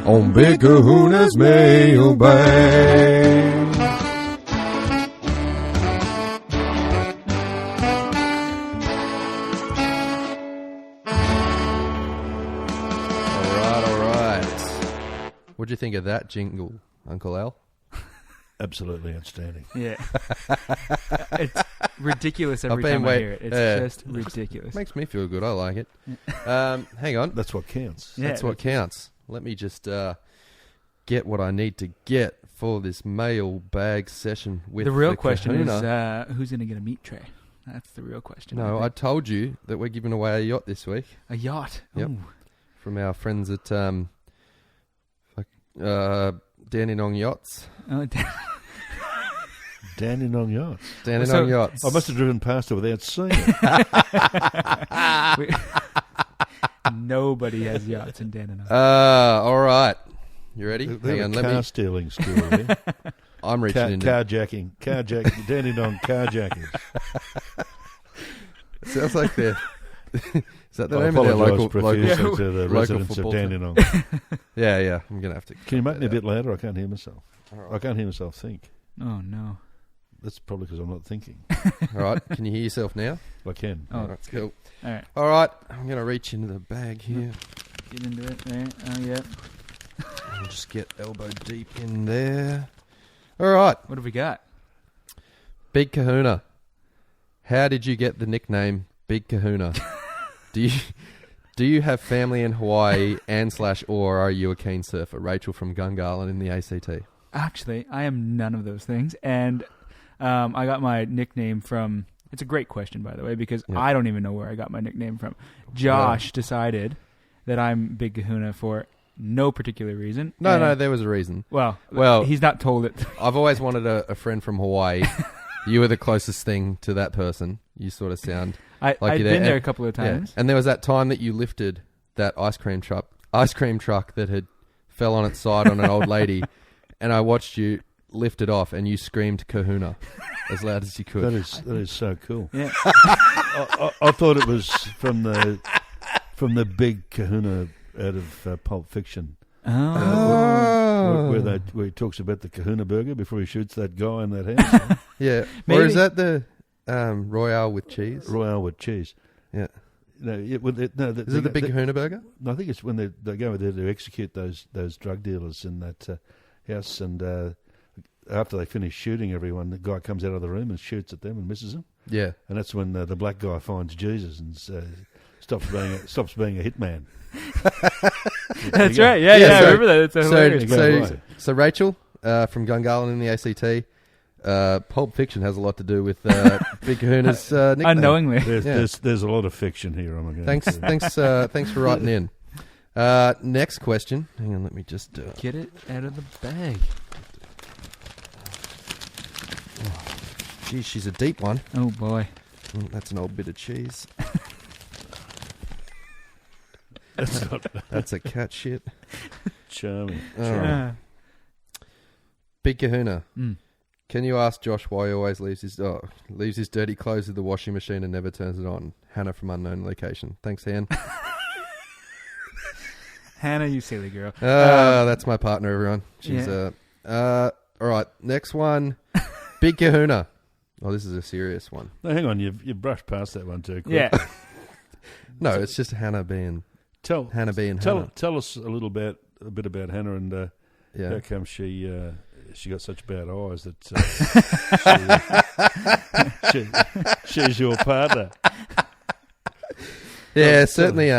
on Big Kahuna's mailbag. What'd you think of that jingle, Uncle Al? Absolutely outstanding. Yeah. It's ridiculous every time I hear it. It's just ridiculous. Makes me feel good. I like it. Hang on. That's what counts. That's what counts. Let me just get what I need to get for this mail bag session with The real the question kahuna. is, who's going to get a meat tray? That's the real question. No, I think. told you that we're giving away a yacht this week A yacht. Yep. Ooh. from our friends at Dandenong Yachts. Oh, Dandenong Yachts. Dandenong Yachts. I must have driven past it without seeing it. Nobody has yachts in Dandenong. All right. You ready? They Hang have on, a let car me. stealing school there. I'm reaching into. Carjacking. Dandenong carjackers. Sounds like they're. Is that the I name of their apologise local profusely to the local residents of football team? Dandenong. Yeah. I'm gonna have to. Can you make me a bit louder? I can't hear myself. All I right. can't hear myself think. Oh, no. That's probably because I'm not thinking. All right. Can you hear yourself now? I can. Oh, All right, cool. all right. All right. I'm gonna reach into the bag here Get into it there. Oh, yeah. and just get elbow deep in there. All right. What have we got? Big Kahuna. How did you get the nickname Big Kahuna? Do you have family in Hawaii or are you a keen surfer? Rachel from Gungahlin in the ACT. Actually, I am none of those things. And I got my nickname from... It's a great question, by the way, because Yeah. I don't even know where I got my nickname from. Josh decided that I'm Big Kahuna for no particular reason. No, And- there was a reason. Well, he's not told it. I've always wanted a friend from Hawaii. You were the closest thing to that person. You sort of sound I've you're been there a And- couple of yeah. times. And there was that time that you lifted that ice cream truck that had fell on its side on an old lady, and I watched you lift it off, and you screamed Kahuna as loud as you could. That is so cool. Yeah. I thought it was from the big Kahuna out of Pulp Fiction, Oh. where he talks about the Kahuna burger before he shoots that guy in that house. Yeah. Maybe. Or is that the Royale with cheese? Royale with cheese. Yeah. No, Is it the big Kahuna burger? No, I think it's when they go there to execute those drug dealers in that house, and after they finish shooting everyone, the guy comes out of the room and shoots at them and misses them, Yeah. and that's when the black guy finds Jesus and stops being a hitman. That's right. Yeah, Yeah, I so- remember that. It's a hilarious. Right. So Rachel from Gungahlin in the ACT, Pulp Fiction has a lot to do with Big Kahuna's nickname. Unknowingly. There's a lot of fiction here. Thanks for writing in. Next question. Hang on, let me just do it. Get it out of the bag. Geez, she's a deep one. Oh, boy. That's an old bit of cheese. That's not That's a cat shit. charming. All right. Big Kahuna. Mm. Can you ask Josh why he always leaves his dirty clothes in the washing machine and never turns it on? Hannah from unknown location. Thanks, Han. Hannah, you silly girl. That's my partner, everyone. She's Yeah. all right. Next one. Big Kahuna. Oh, this is a serious one. No, hang on, you've brushed past that one too quick. Yeah. No, it's just Hannah being Hannah. Tell us a bit about Hannah and Yeah. how come she got such bad eyes that she's your partner. Yeah, certainly.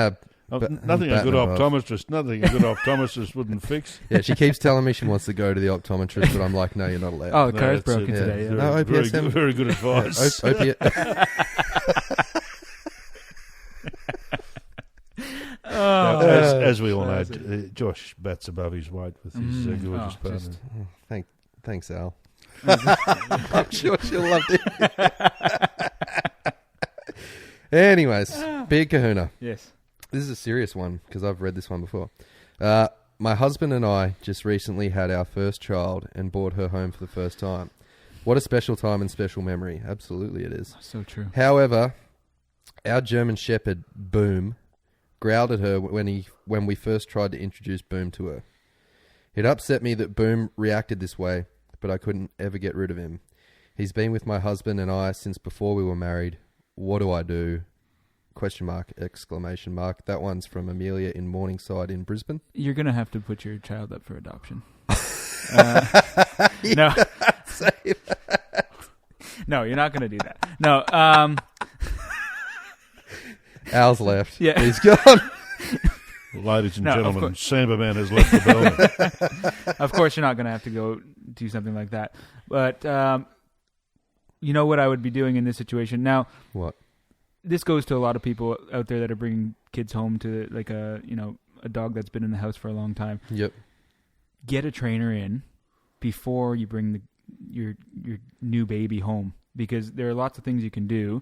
Nothing a good optometrist wouldn't fix. Yeah, she keeps telling me she wants to go to the optometrist, but I'm like, no, you're not allowed. Oh, the No, car's that's broken it. today. Yeah. Yeah. No, OPS very, very good advice. Oh, As we all know, classic. Josh bats above his weight with his gorgeous Oh, partner. Thanks, Al. I'm sure she'll love it. Anyways, Big Kahuna. Yes. This is a serious one because I've read this one before. My husband and I just recently had our first child and brought her home for the first time. What a special time and special memory. Absolutely it is. So true. However, our German Shepherd, Boom, growled at her when we first tried to introduce Boom to her. It upset me that Boom reacted this way, but I couldn't ever get rid of him. He's been with my husband and I since before we were married. What do I do? ? Exclamation mark. That one's from Amelia in Morningside in Brisbane. You're going to have to put your child up for adoption. No. No, you're not going to do that. No. Al's left. Yeah. He's gone. Ladies and No, of gentlemen, course. Sambarman has left the building. Of course, you're not going to have to go do something like that. But you know what I would be doing in this situation? Now, What? this goes to a lot of people out there that are bringing kids home to like a dog that's been in the house for a long time. Yep. Get a trainer in before you bring your new baby home, because there are lots of things you can do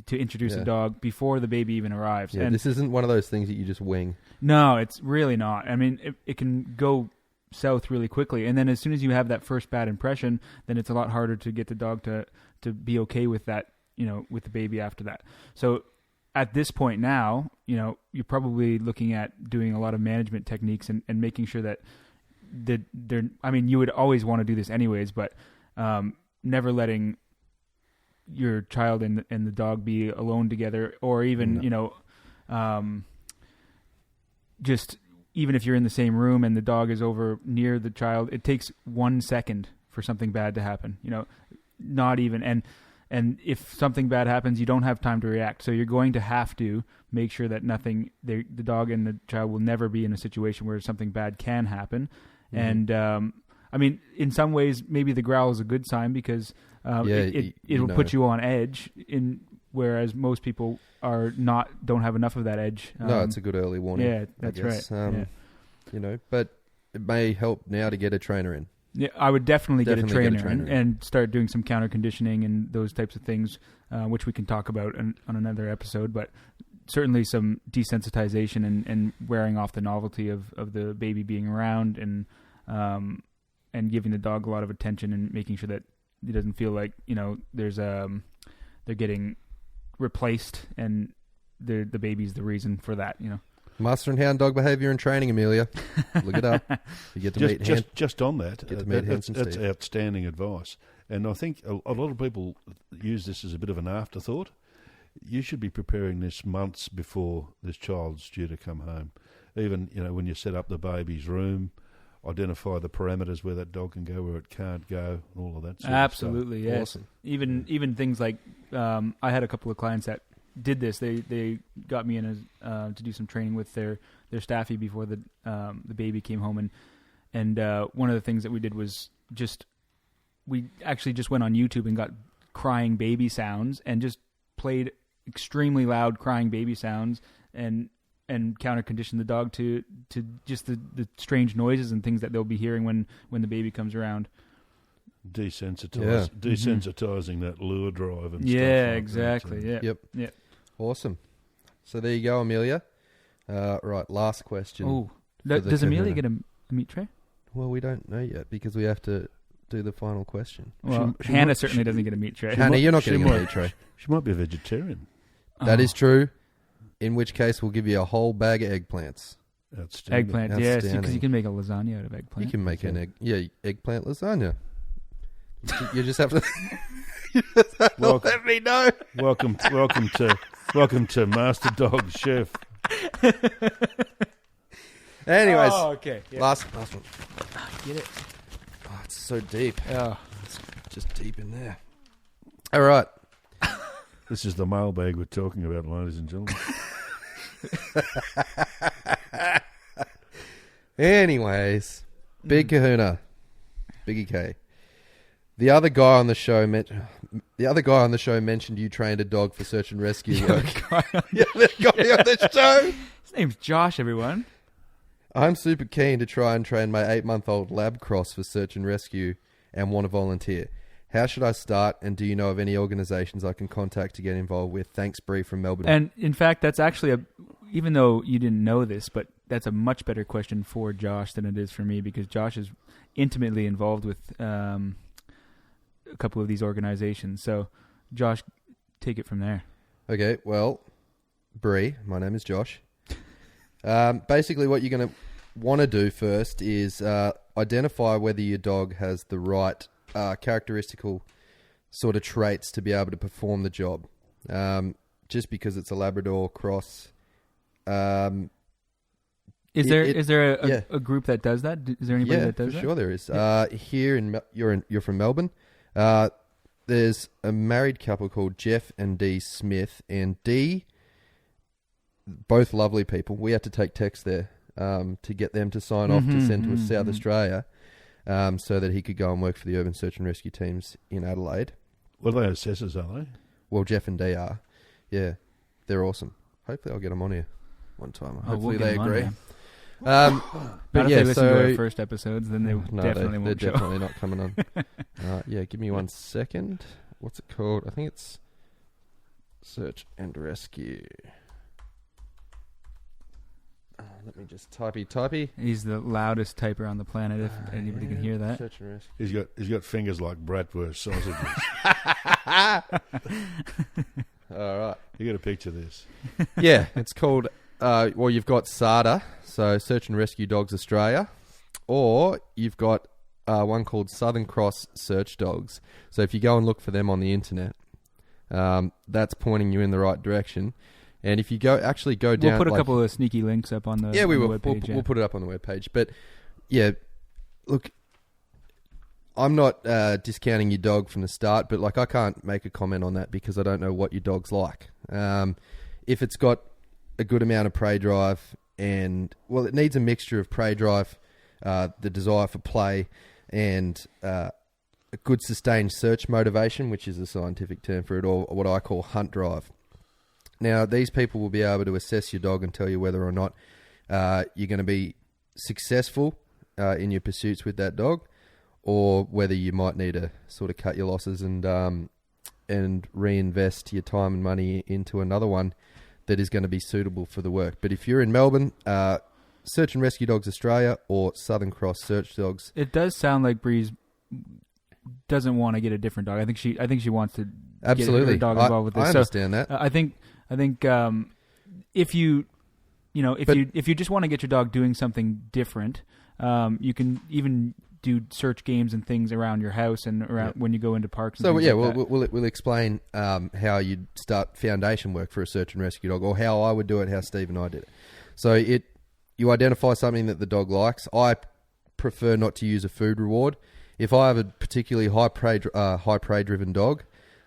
to introduce a dog before the baby even arrives. Yeah, and this isn't one of those things that you just wing. no, it's really not. I mean, it can go south really quickly, and then as soon as you have that first bad impression, then it's a lot harder to get the dog to be okay with that, with the baby after that. So at this point now, you're probably looking at doing a lot of management techniques and making sure that you would always want to do this anyways, but never letting your child and the dog be alone together, or even just even if you're in the same room and the dog is over near the child, it takes 1 second for something bad to happen. Not even, and if something bad happens, you don't have time to react. So you're going to have to make sure that the dog and the child will never be in a situation where something bad can happen. Mm-hmm. And in some ways, maybe the growl is a good sign, because it will put you on edge. Whereas most people don't have enough of that edge. No, it's a good early warning. Yeah, that's right. But it may help now to get a trainer in. Yeah, I would definitely get a trainer and start doing some counter conditioning and those types of things, which we can talk about on another episode. But certainly some desensitization and wearing off the novelty of the baby being around, and giving the dog a lot of attention and making sure that he doesn't feel like they're getting replaced and the baby's the reason for that. Master and hound dog behaviour and training, Amelia. Look it up. You get to meet just on that. That's outstanding advice. And I think a lot of people use this as a bit of an afterthought. You should be preparing this months before this child's due to come home. Even, when you set up the baby's room, identify the parameters where that dog can go, where it can't go, and all of that sort Absolutely, of stuff. Yes. Awesome. Even things like, I had a couple of clients that did this. They got me in to do some training with their staffy before the baby came home, and one of the things that we did was we actually just went on YouTube and got crying baby sounds and just played extremely loud crying baby sounds and counter conditioned the dog to just the strange noises and things that they'll be hearing when the baby comes around. Desensitizing that lure drive and stuff. Yeah, like exactly. That. Yeah. Yep. Awesome. So there you go, Amelia. Right, last question. Oh, does Amelia get a meat tray? Well, we don't know yet because we have to do the final question. Well, Hannah certainly doesn't get a meat tray. Hannah, you're not getting a meat tray. She might be a vegetarian. That is true. In which case, we'll give you a whole bag of eggplants. Outstanding. Eggplant, yes, because you can make a lasagna out of eggplant. You can make eggplant lasagna. You just have to. Let me know. Welcome to Master Dog Chef. Anyways, okay. Yeah. Last one. Get it? Oh, it's so deep. Oh. It's just deep in there. All right. This is the mailbag we're talking about, ladies and gentlemen. Anyways, Big Kahuna, Biggie K. The other guy on the show mentioned you trained a dog for search and rescue work. The guy on the show. His name's Josh, everyone. I'm super keen to try and train my 8-month-old lab cross for search and rescue and want to volunteer. How should I start, and do you know of any organisations I can contact to get involved with? Thanks, Bree from Melbourne. And in fact, that's actually even though you didn't know this, but that's a much better question for Josh than it is for me, because Josh is intimately involved with a couple of these organisations. So, Josh, take it from there. Okay, well, Bree, my name is Josh. Basically, what you're going to want to do first is identify whether your dog has the right characteristical sort of traits to be able to perform the job. Just because it's a Labrador cross. Is there a group that does that? Is there anybody that does that? Yeah, for sure there is. Here you're from Melbourne. There's a married couple called Jeff and Dee Smith, and Dee both lovely people. We had to take text there to get them to sign off to send to South Australia so that he could go and work for the urban search and rescue teams in Adelaide. What are they, assessors, are they? Well, Jeff and Dee are. Yeah, they're awesome. Hopefully I'll get them on here one time. Hopefully we'll they agree. But But if yeah, they listen to so our first episodes, then they definitely they're won't show. definitely not coming on. Yeah, give me 1 second. What's it called? I think it's Search and Rescue. Let me just typey. He's the loudest typer on the planet. If anybody can hear that. Search and Rescue. He's got fingers like bratwurst sausages. All right. You got to picture this. Yeah, it's called. Well, you've got SADA, so Search and Rescue Dogs Australia, or you've got one called Southern Cross Search Dogs. So if you go and look for them on the internet, that's pointing you in the right direction. And if you go down, We'll put a couple of sneaky links up on the we will. webpage, We'll put it up on the webpage. But yeah, look, I'm not discounting your dog from the start, but like I can't make a comment on that because I don't know what your dog's like. If it's got a good amount of prey drive and it needs a mixture of prey drive, the desire for play, and a good sustained search motivation, which is a scientific term for it, or what I call hunt drive. Now, these people will be able to assess your dog and tell you whether or not you're going to be successful in your pursuits with that dog, or whether you might need to sort of cut your losses and reinvest your time and money into another one that is going to be suitable for the work. But if you're in Melbourne, Search and Rescue Dogs Australia or Southern Cross Search Dogs. It does sound like Breeze doesn't want to get a different dog. I think she wants to Absolutely. get her dog involved with this. I understand that. I think if you just want to get your dog doing something different, you can even do search games and things around your house and around when you go into parks. And things like that. We'll explain how you'd start foundation work for a search and rescue dog, or how I would do it, how Steve and I did it. So you identify something that the dog likes. I prefer not to use a food reward. If I have a particularly high prey driven dog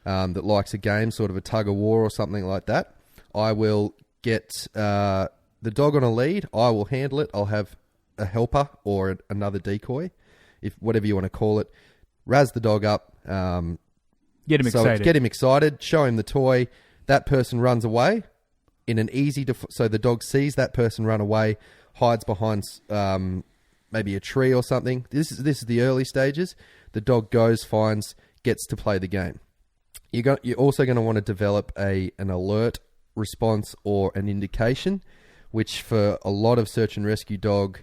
that likes a game, sort of a tug of war or something like that, I will get the dog on a lead. I will handle it. I'll have a helper or another decoy, if whatever you want to call it. Razz the dog up. Get him excited. Get him excited. Show him the toy. That person runs away in an easy. So the dog sees that person run away, hides behind maybe a tree or something. This is the early stages. The dog goes, finds, gets to play the game. You're also going to want to develop an alert response or an indication, which for a lot of search and rescue dog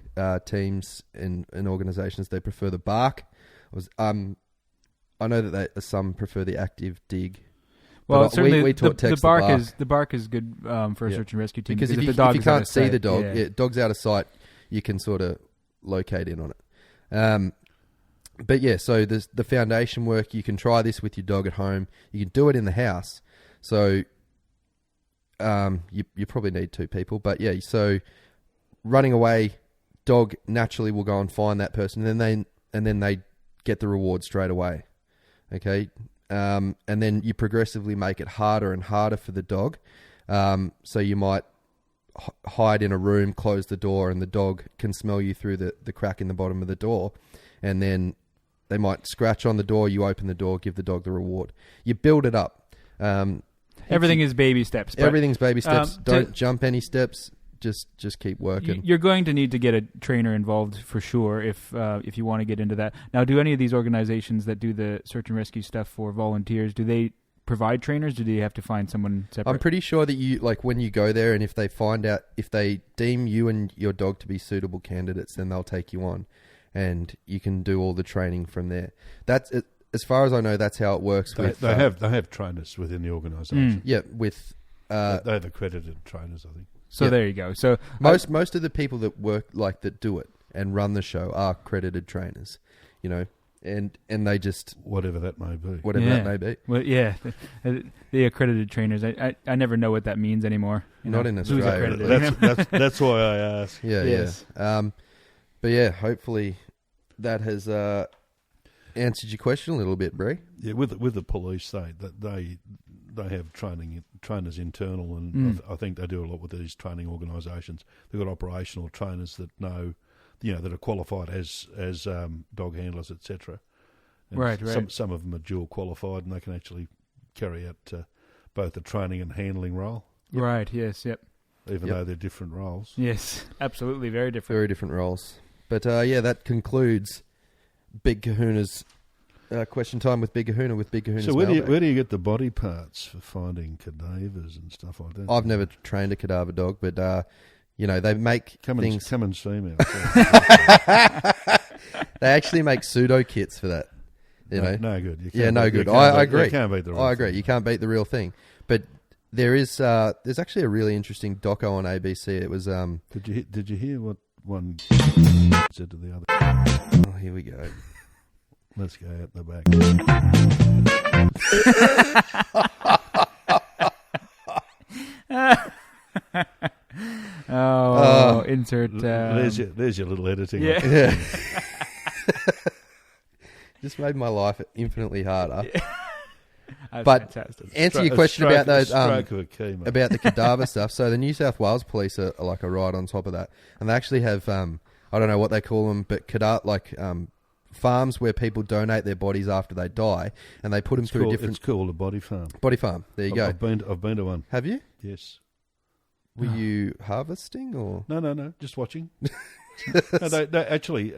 teams and organisations, they prefer the bark. I know that some prefer the active dig. Well, certainly we taught Tex the bark is good for a search and rescue team because if you can't see the dog, dog's out of sight, you can sort of locate in on it. But yeah, so there's the foundation work. You can try this with your dog at home. You can do it in the house. So you probably need two people. But yeah, so running away, dog naturally will go and find that person, and then they get the reward straight away. Okay, and then you progressively make it harder and harder for the dog. So you might hide in a room, close the door, and the dog can smell you through the crack in the bottom of the door, and then they might scratch on the door. You open the door, give the dog the reward. You build it up. Everything is baby steps. Everything's baby steps. Don't jump any steps. Just keep working. You're going to need to get a trainer involved for sure if you want to get into that. Now, do any of these organizations that do the search and rescue stuff for volunteers, do they provide trainers? Or do you have to find someone separate? I'm pretty sure that when you go there, and if they deem you and your dog to be suitable candidates, then they'll take you on, and you can do all the training from there. That's it. As far as I know, that's how it works. They have trainers within the organisation. Yeah, with they have accredited trainers, I think. So there you go. So most of the people that work that do it and run the show are accredited trainers, and they just whatever that may be. That may be. Well, yeah, the accredited trainers. I never know what that means anymore. Not in Australia. That's why I ask. Yeah, yes. But yeah, hopefully that has answered your question a little bit, Bree. Yeah, with the police, they they have trainers internal, and I think they do a lot with these training organisations. They've got operational trainers that know, that are qualified as dog handlers, etc. Right. Some of them are dual qualified, and they can actually carry out both the training and handling role. Yep. Right. Yes. Yep. Even though they're different roles. Yes. Absolutely. Very different. Very different roles. But that concludes Big Kahuna's question time with Big Kahuna So where do you get the body parts for finding cadavers and stuff like that? I've never trained a cadaver dog, but they make things. Come and see me. They actually make pseudo kits for that. No good. No good. I agree. You can't beat the real I agree. thing. You can't beat the real thing. But there's actually a really interesting doco on ABC. It was. Did you hear what one said to the other? Oh, here we go. Let's go out the back. Insert. There's your little editing. Yeah. Just made my life infinitely harder. But fantastic. Answer your question about those stroke of a key, mate. about the cadaver stuff. So the New South Wales police are like a right on top of that, and they actually have I don't know what they call them, but farms where people donate their bodies after they die, and they put them through different. It's called a body farm. Body farm. There you go. I've been to one. Have you? Yes. Were you harvesting or? No, just watching. No, they actually,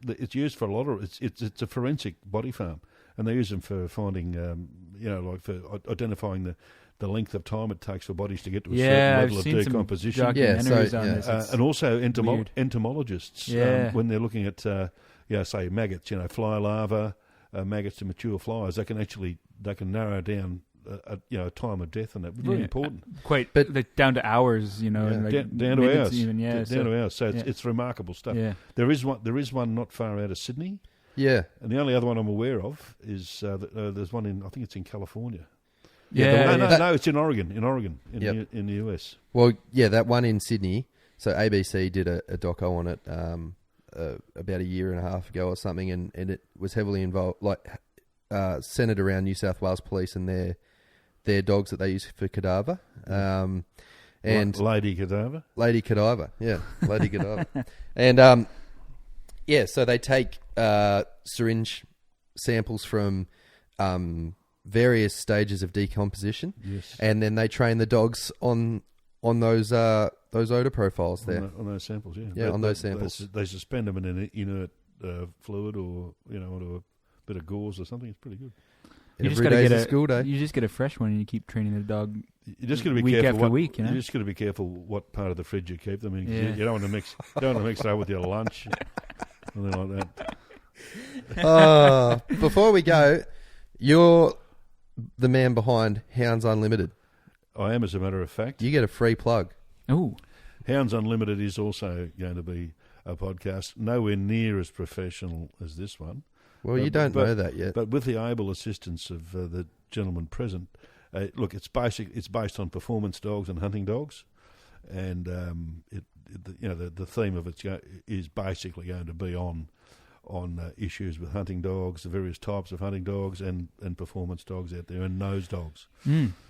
it's used for a lot of. It's a forensic body farm, and they use them for finding, for identifying the length of time it takes for bodies to get to a certain level of decomposition. Documentaries on this. And also entomologists, when they're looking at, say maggots, fly larvae, maggots to mature flies, they can narrow down a time of death, and that's very important. But down to hours, and down to hours, even, down to hours. So it's remarkable stuff. Yeah. There is one not far out of Sydney. Yeah, and the only other one I'm aware of is there's one in, I think it's in California. No, it's in Oregon. In the US. Well, that one in Sydney. So ABC did a doco on it about a year and a half ago or something, and it was heavily involved, centered around New South Wales Police and their dogs that they use for cadaver. And Lady Cadaver. Lady Cadaver, yeah, Lady Cadaver. And so they take syringe samples from various stages of decomposition, and then they train the dogs on those odor profiles there. On those samples, on those samples. They suspend them in an inert fluid, or onto a bit of gauze or something. It's pretty good. You just got to get a school day. You just get a fresh one, and you keep training the dog. You just got to be week careful. After week, You just got to be careful what part of the fridge you keep them in. You don't want to mix. It up with your lunch, something like that. Before we go, you're the man behind Hounds Unlimited. I am, as a matter of fact. You get a free plug. Oh, Hounds Unlimited is also going to be a podcast, nowhere near as professional as this one. Well, you don't know that yet. But with the able assistance of the gentleman present, it's based on performance dogs and hunting dogs, and the theme of it is basically going to be on issues with hunting dogs, the various types of hunting dogs, and performance dogs out there, and nose dogs.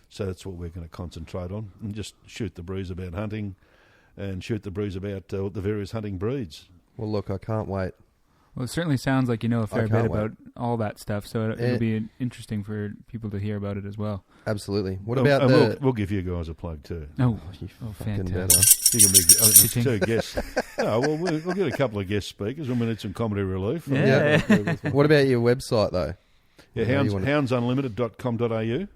So that's what we're going to concentrate on, and just shoot the breeze about hunting, and shoot the breeze about the various hunting breeds. Well, look, I can't wait. Well, it certainly sounds like you know a fair bit about all that stuff, so it'll be interesting for people to hear about it as well. Absolutely. What about we'll give you guys a plug too. Oh, fantastic. You can be 2 guests. No, well, we'll get a couple of guest speakers when we need some comedy relief. Yeah. What about your website, though? Yeah, houndsunlimited.com.au.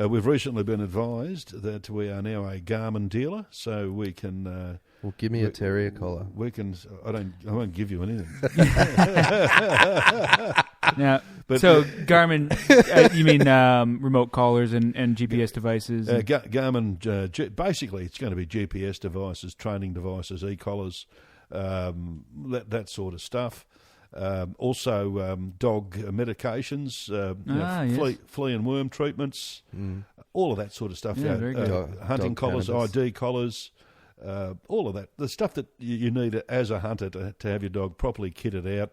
We've recently been advised that we are now a Garmin dealer, so we can... well, give me a terrier collar. We can... I won't give you anything. Now, so Garmin, you mean remote collars and GPS devices? Garmin, basically it's going to be GPS devices, training devices, e-collars, that sort of stuff. Also, dog medications, flea and worm treatments, all of that sort of stuff. Yeah, very good. Hunting dog collars, cannabis. ID collars, all of that. The stuff that you need as a hunter to have your dog properly kitted out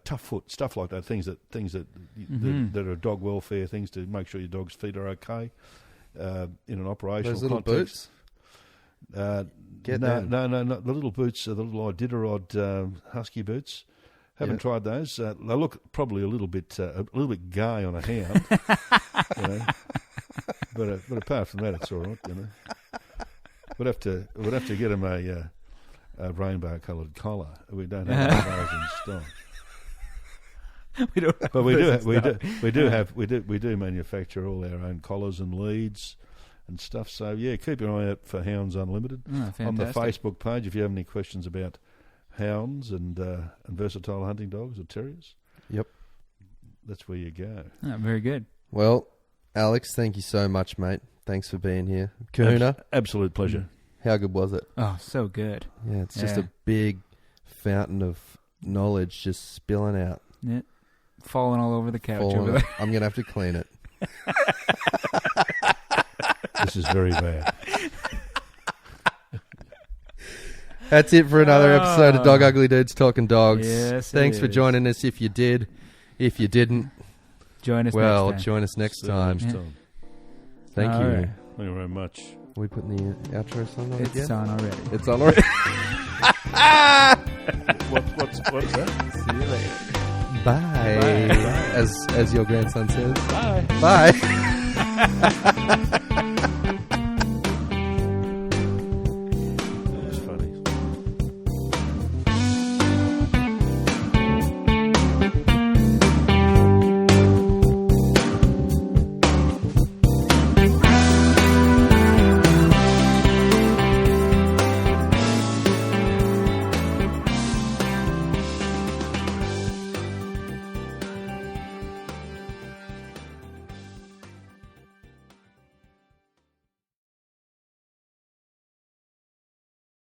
tough foot, stuff like that. Things that that are dog welfare things to make sure your dog's feet are okay in an operational Those little context. boots? Get No, them. the little boots are the little Iditarod husky boots. Haven't tried those. They look probably a little bit gay on a hound, you know. But apart from that, it's all right, you know. We'd have to get them a rainbow coloured collar. We don't have those in stock. We don't. But we do manufacture all our own collars and leads and stuff. So yeah, keep your eye out for Hounds Unlimited on the Facebook page if you have any questions about hounds and versatile hunting dogs or terriers. Yep, that's where you go. Oh, very good. Well, Alex, thank you so much, mate. Thanks for being here. Kahuna, Absolute pleasure. how good was it? Oh, so good. Yeah, it's just a big fountain of knowledge just spilling out. Yeah. Falling all over the couch Falling over out. there. I'm going to have to clean it. This is very bad. That's it for another episode of Dog Ugly Dudes Talking Dogs. Yes, Thanks for joining us if you did. If you didn't, Join us well, next time. join us next See you time. next time. Thank All you. right. Thank you very much. Are we putting the outro song on It's again? on already. It's on already. What's that? See you later. Bye. Bye. As your grandson says. Bye. Bye.